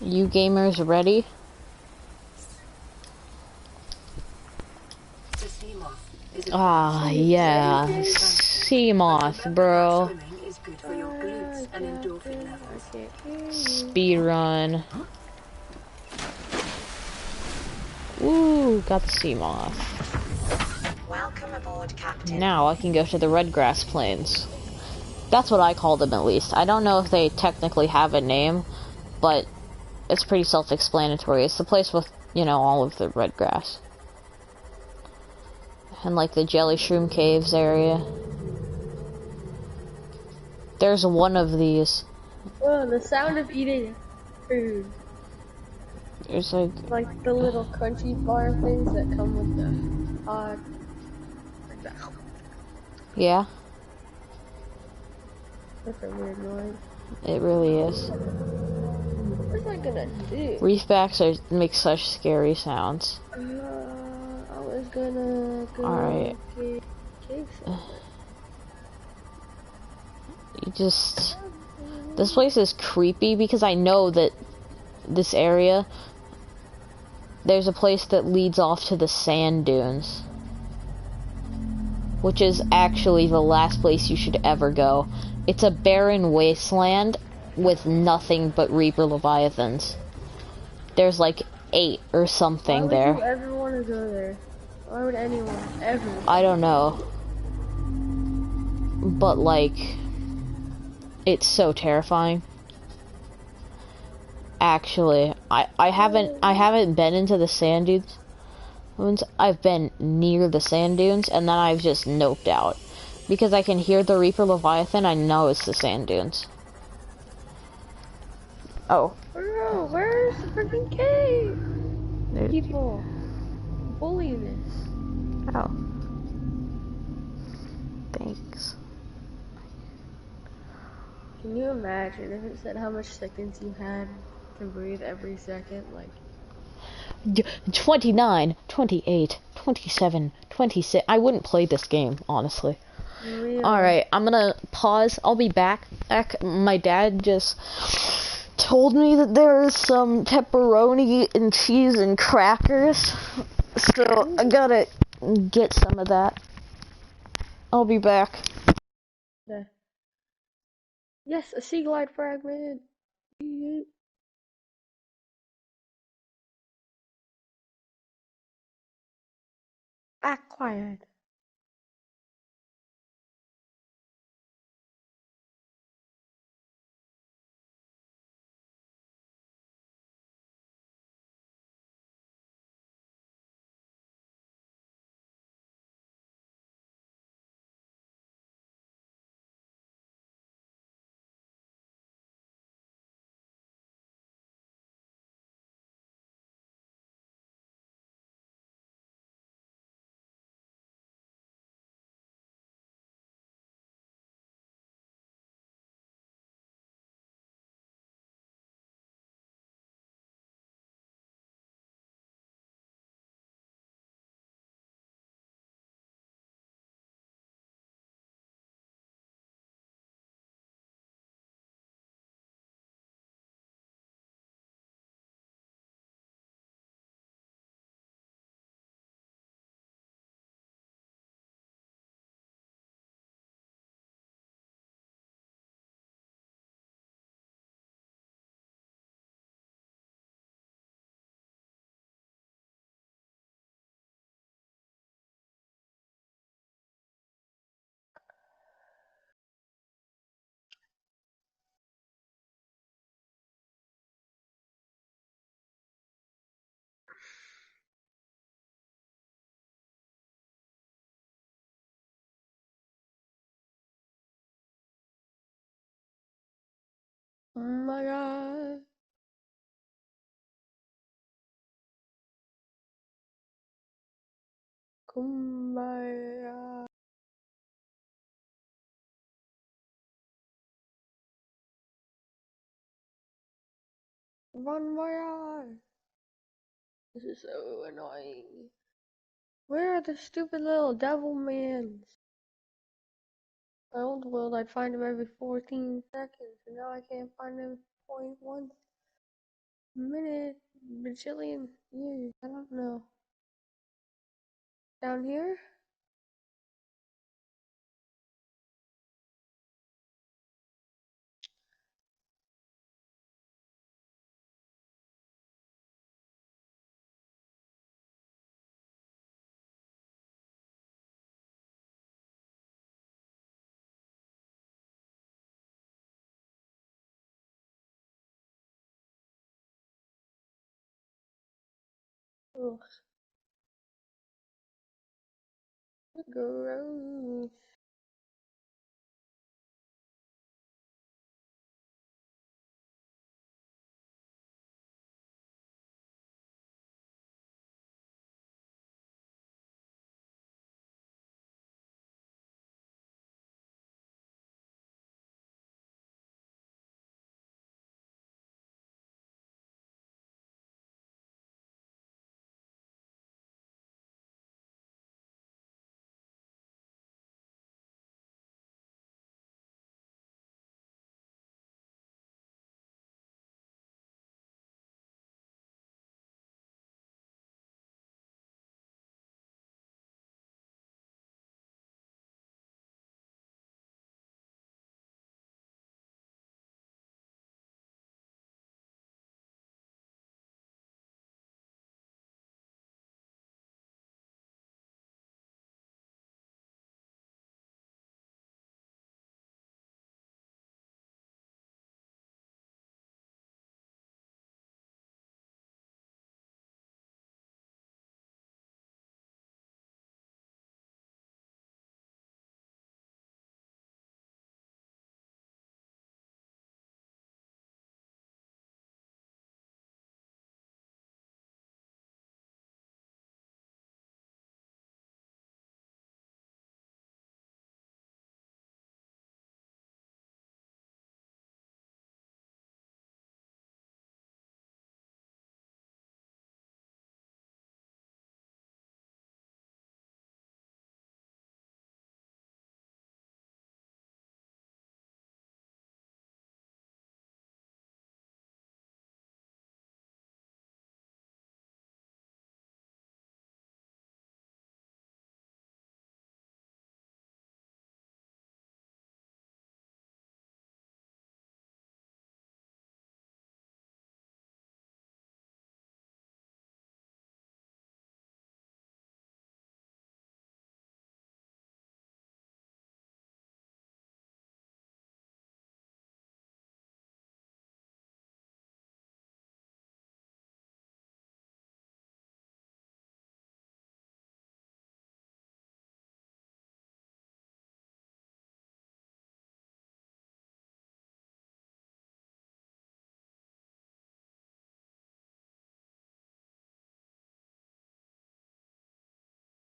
Speaker 1: You gamers ready?
Speaker 2: The sea moth is a
Speaker 1: Ah, yeah. Sea moth, bro.
Speaker 2: Swimming is good for your glutes and endorphin levels.
Speaker 1: Speed run. Ooh, got the sea moth.
Speaker 2: Welcome aboard, Captain.
Speaker 1: Now I can go to the red grass plains. That's what I call them, at least. I don't know if they technically have a name, but it's pretty self-explanatory. It's the place with, you know, all of the red grass. And like the jelly shroom caves area. There's one of these.
Speaker 3: Oh, the sound of eating food.
Speaker 1: There's like
Speaker 3: the little crunchy bar things that come with the pod. Like that.
Speaker 1: yeah,
Speaker 3: That's a weird noise.
Speaker 1: it really is.
Speaker 3: What's I gonna do?
Speaker 1: Reefbacks make such scary sounds.
Speaker 3: I was gonna go
Speaker 1: Alright.
Speaker 3: get cave something.
Speaker 1: This place is creepy because I know that this area, there's a place that leads off to the sand dunes, which is actually the last place you should ever go. It's a barren wasteland with nothing but Reaper Leviathans. There's like 8 or something there.
Speaker 3: Why would you ever want to go there? Why would anyone ever?
Speaker 1: I don't know. But like, it's so terrifying. Actually, I haven't been into the sand dunes. I've been near the sand dunes and then I've just noped out. Because I can hear the Reaper Leviathan, I know it's the sand dunes. Oh.
Speaker 3: Bro, where's the freaking cave?
Speaker 1: There's...
Speaker 3: People bully this.
Speaker 1: Oh. Thanks.
Speaker 3: Can you imagine if it said how much seconds you had to breathe every second? Like,
Speaker 1: 29, 28, 27, 26. I wouldn't play this game, honestly.
Speaker 3: Really?
Speaker 1: Alright, I'm gonna pause. I'll be back. My dad just told me that there is some pepperoni and cheese and crackers. So I gotta get some of that. I'll be back.
Speaker 3: Yeah. Yes, a sea glide fragment. Acquired. Oh my god. Kumbaya. Bon voyage. This is so annoying. Where are the stupid little devil mans? My old world, I'd find them every 14 seconds, and now I can't find them 0.1 minute, bajillion years. I don't know. Down here? Ugh, gross.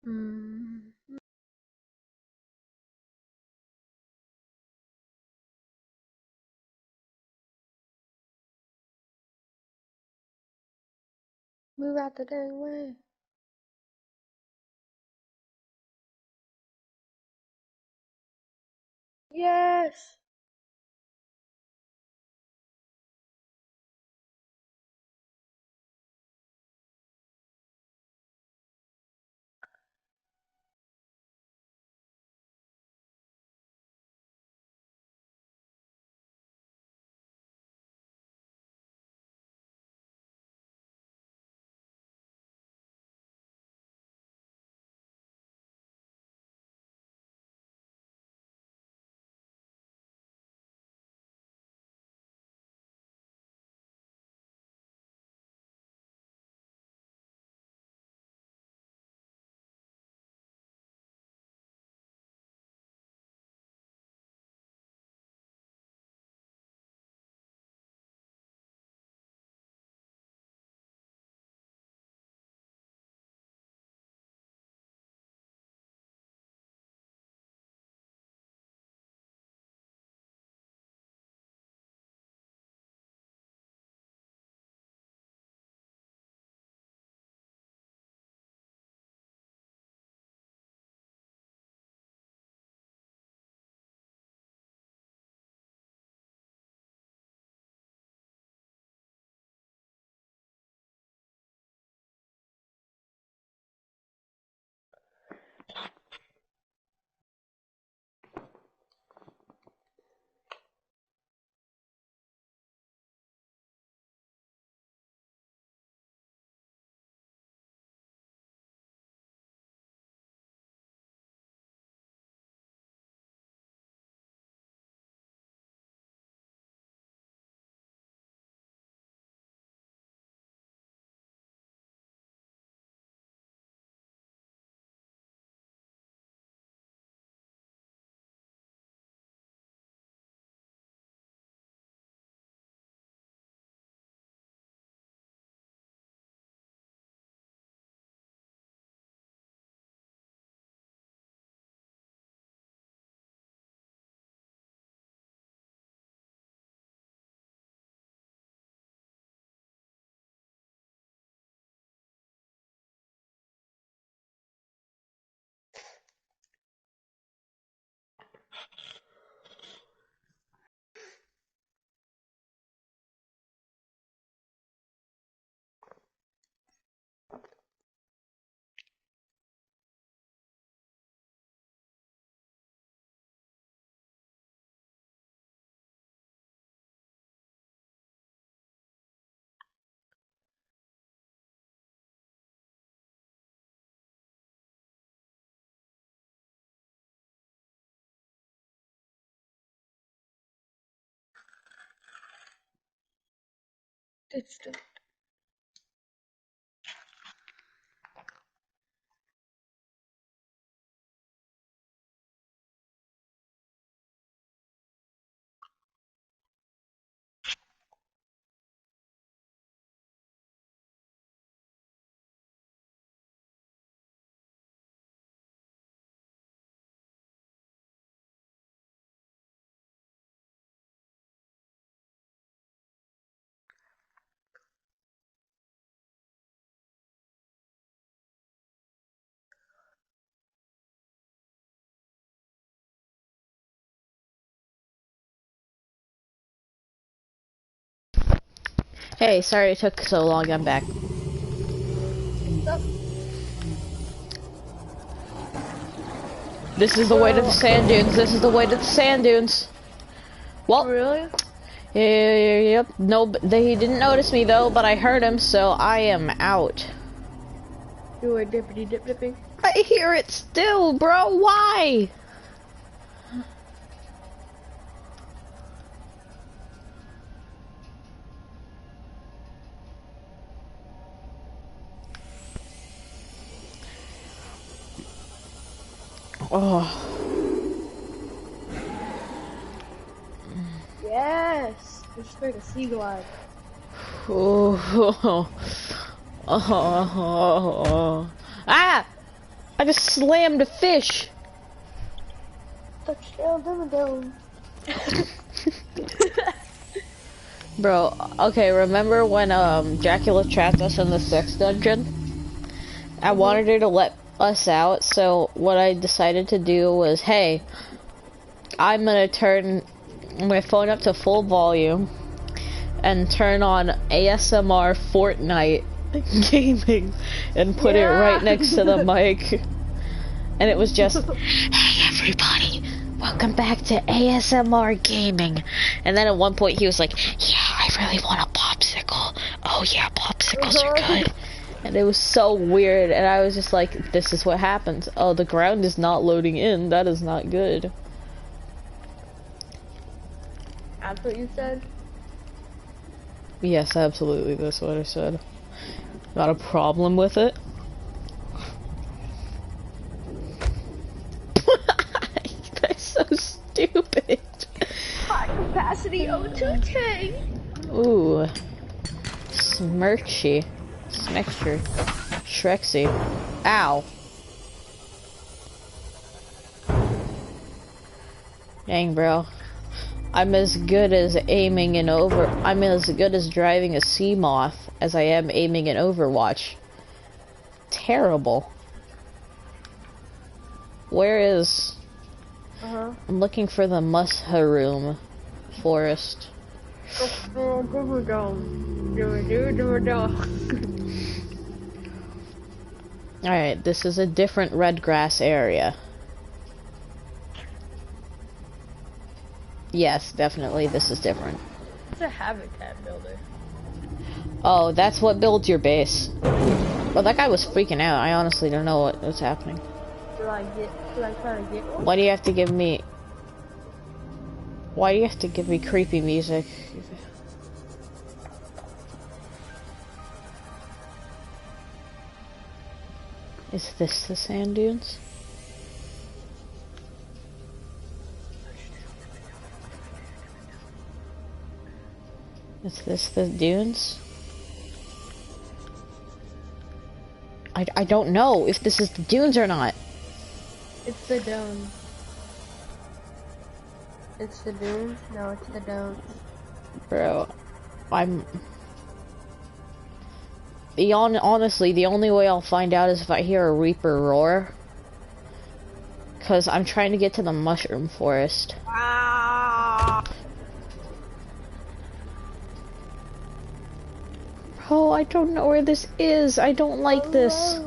Speaker 3: Mm. Move out the dang way. Yes. It's the
Speaker 1: Hey, sorry it took so long. I'm back. This is the way to the sand dunes. This is the way to the sand dunes. Well,
Speaker 3: really?
Speaker 1: yep. No, he didn't notice me though, but I heard him, so I am out.
Speaker 3: You were dippity dip dipping.
Speaker 1: I hear it still, bro. Why? Oh.
Speaker 3: Yes. I just heard a sea glide.
Speaker 1: Oh. Oh. Ah! I just slammed a fish.
Speaker 3: Touchdown, Dimmadome.
Speaker 1: Bro, okay, remember when Dracula trapped us in the 6th dungeon? I wanted her to let us out, so what I decided to do was, hey, I'm gonna turn my phone up to full volume and turn on ASMR Fortnite gaming and put it right next to the mic. And it was just, hey everybody, welcome back to ASMR gaming. And then at one point he was like, yeah, I really want a popsicle. Oh yeah, popsicles are good. And it was so weird, and I was just like, this is what happens. Oh, the ground is not loading in. That is not good.
Speaker 3: That's what you said?
Speaker 1: Yes, absolutely, that's what I said. Got a problem with it? That's so stupid.
Speaker 3: High capacity O2 tank.
Speaker 1: Ooh. Smirchy. Smexture. Shrexy. Ow. Dang, bro. I'm as good as aiming in I'm as good as driving a sea moth as I am aiming in Overwatch. Terrible. Where is... I'm looking for the mushroom forest. Alright, this is a different red grass area. Yes, definitely, this is different.
Speaker 3: It's a habitat builder.
Speaker 1: Oh, that's what builds your base. Well, that guy was freaking out. I honestly don't know what was happening.
Speaker 3: Should I try to get one?
Speaker 1: Why do you have to give me... Why do you have to give me creepy music? Is this the sand dunes? Is this the dunes? I don't know if this is the dunes or not.
Speaker 3: It's the dome. It's the dunes? No, it's the dome.
Speaker 1: Bro, honestly, the only way I'll find out is if I hear a Reaper roar. Cause I'm trying to get to the mushroom forest. Oh, I don't know where this is. I don't like this.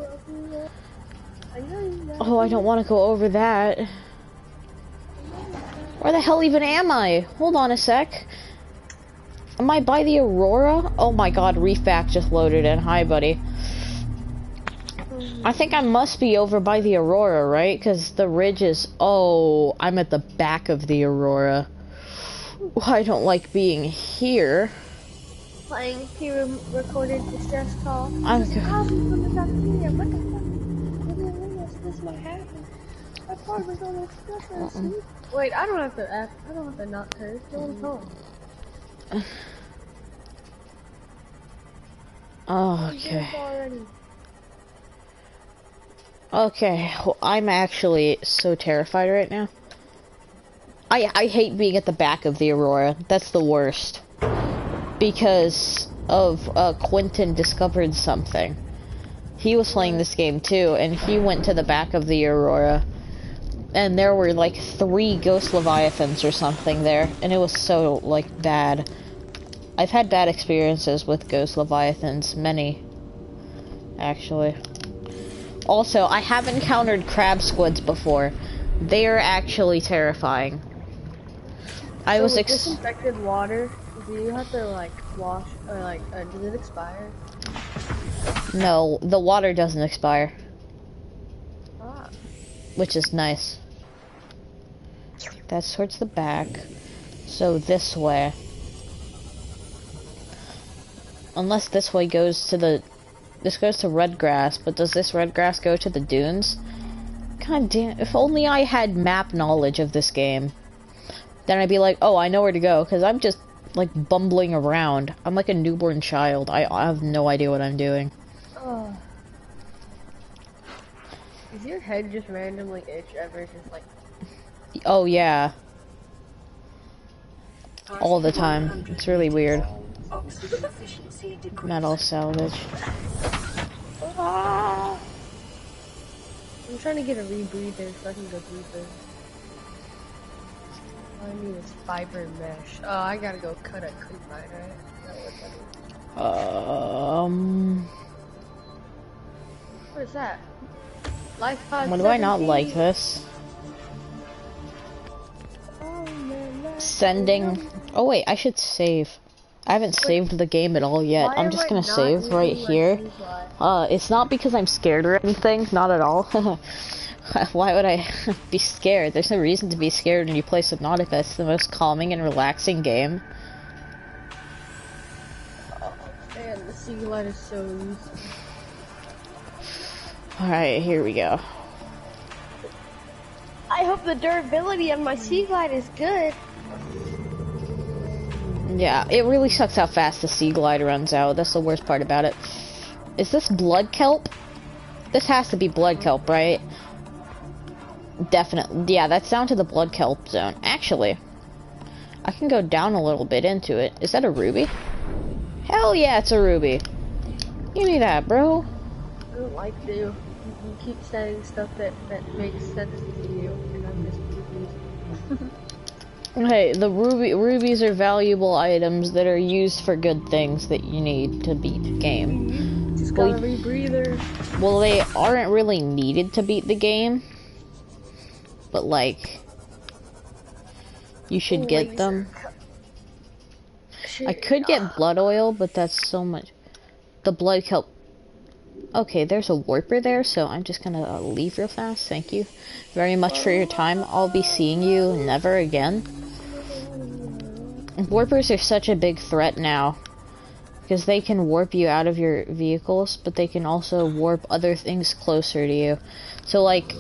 Speaker 1: Oh, I don't want to go over that. Where the hell even am I? Hold on a sec. Am I by the Aurora? Oh my god, Reefback just loaded in. Hi, buddy. I think I must be over by the Aurora, right? Because the ridge is... Oh, I'm at the back of the Aurora. I don't like being here.
Speaker 3: Playing pre-recorded distress call.
Speaker 1: I'm
Speaker 3: What the fuck? This might happen. I thought we gonna express us. Wait, I don't have to not curse. No one's home.
Speaker 1: Oh, okay. Okay, well, I'm actually so terrified right now. I hate being at the back of the Aurora. That's the worst. Because of Quentin discovered something. He was playing this game too, and he went to the back of the Aurora, and there were like 3 ghost leviathans or something there, and it was so like bad. I've had bad experiences with ghost leviathans, many, actually. Also, I have encountered crab squids before. They are actually terrifying. I was
Speaker 3: disinfected water. Do you have to like wash or like does it expire?
Speaker 1: No, the water doesn't expire.
Speaker 3: Ah.
Speaker 1: Which is nice. That's towards the back. So this way. Unless this way goes to the... This goes to red grass, but does this red grass go to the dunes? God damn, if only I had map knowledge of this game. Then I'd be like, oh, I know where to go, because I'm just like bumbling around. I'm like a newborn child. I have no idea what I'm doing.
Speaker 3: Oh. Is your head just randomly itch ever? Just like.
Speaker 1: Oh yeah, all
Speaker 2: Past
Speaker 1: the time.
Speaker 2: 100
Speaker 1: It's really weird.
Speaker 2: Oxygen efficiency decreased.
Speaker 1: Metal salvage.
Speaker 3: Ah! I'm trying to get a rebreather so I can go deeper. All I need is fiber mesh. Oh, I gotta go cut a creep line, right? Is that what that is? What is that? Life pod
Speaker 1: Why do I not
Speaker 3: 17?
Speaker 1: like this?
Speaker 3: Oh, man,
Speaker 1: Sending. Oh wait, I should save. I haven't saved the game at all yet.
Speaker 3: Why
Speaker 1: I'm
Speaker 3: am
Speaker 1: just
Speaker 3: I
Speaker 1: gonna
Speaker 3: not
Speaker 1: save
Speaker 3: using
Speaker 1: right
Speaker 3: my
Speaker 1: here.
Speaker 3: seed
Speaker 1: It's not because I'm scared or anything, not at all. Why would I be scared? There's no reason to be scared when you play Subnautica. It's the most calming and relaxing game.
Speaker 3: Oh, man, the sea light is so easy.
Speaker 1: Alright, here we go.
Speaker 3: I hope the durability on my sea glide is good.
Speaker 1: Yeah, it really sucks how fast the sea glide runs out. That's the worst part about it. Is this blood kelp? This has to be blood kelp, right? Definitely. Yeah, that's down to the blood kelp zone. Actually, I can go down a little bit into it. Is that a ruby? Hell yeah, it's a ruby. Give me that, bro.
Speaker 3: I don't like to. You keep saying stuff that makes sense to you, and I'm just confused.
Speaker 1: Hey, the rubies are valuable items that are used for good things that you need to beat the game.
Speaker 3: Just got a rebreather.
Speaker 1: Well, they aren't really needed to beat the game, but like, you should get them. I could get blood oil, but that's so much. The blood kelp. Okay, there's a warper there, so I'm just gonna leave real fast. Thank you very much for your time. I'll be seeing you never again. Warpers are such a big threat now, because they can warp you out of your vehicles, but they can also warp other things closer to you. So, like,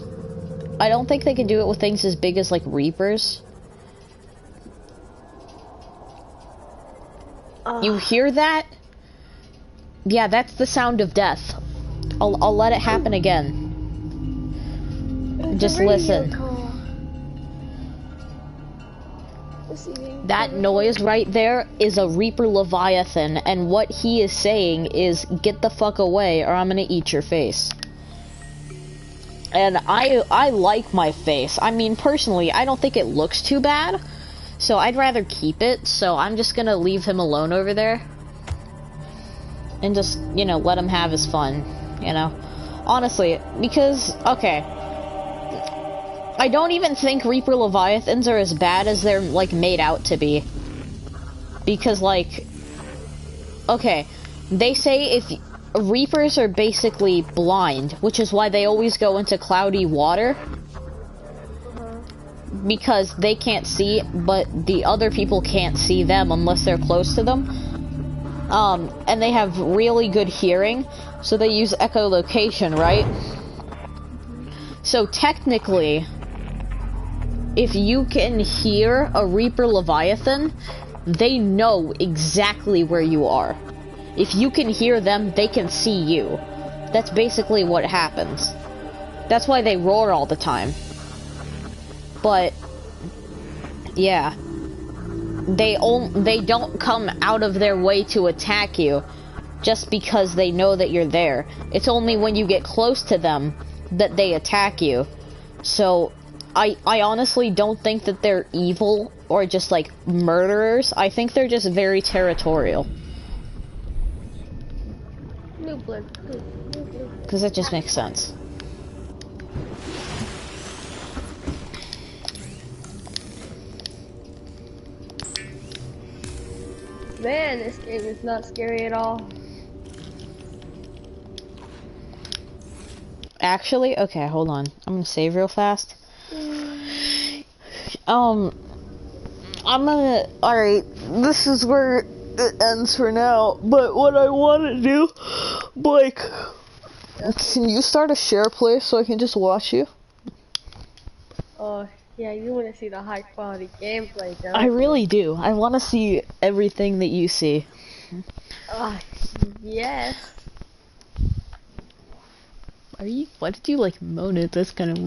Speaker 1: I don't think they can do it with things as big as, like, Reapers. You hear that? Yeah, that's the sound of death. I'll let it happen again. Just listen. That noise right there is a Reaper Leviathan, and what he is saying is, get the fuck away or I'm gonna eat your face. And I like my face. I mean, personally, I don't think it looks too bad, so I'd rather keep it, so I'm just gonna leave him alone over there. And just, you know, let him have his fun, you know? Honestly, because, okay, I don't even think Reaper Leviathans are as bad as they're, like, made out to be. Because, like, okay, they say if Reapers are basically blind, which is why they always go into cloudy water. Because they can't see, but the other people can't see them unless they're close to them. And they have really good hearing, so they use echolocation, right? So technically, if you can hear a Reaper Leviathan, they know exactly where you are. If you can hear them, they can see you. That's basically what happens. That's why they roar all the time. But, yeah. They don't come out of their way to attack you just because they know that you're there. It's only when you get close to them that they attack you. So, I honestly don't think that they're evil or just, like, murderers. I think they're just very territorial. Because it just makes sense.
Speaker 3: Man, this game is not scary at all.
Speaker 1: Actually, okay, hold on. I'm gonna save real fast. I'm gonna... Alright, this is where it ends for now. But what I want to do... Blake, can you start a share play so I can just watch you?
Speaker 3: Oh, yeah, you want to see the high quality gameplay, don't
Speaker 1: I
Speaker 3: you?
Speaker 1: really do. I want to see everything that you see.
Speaker 3: Yes.
Speaker 1: Why did you like moan at this kind of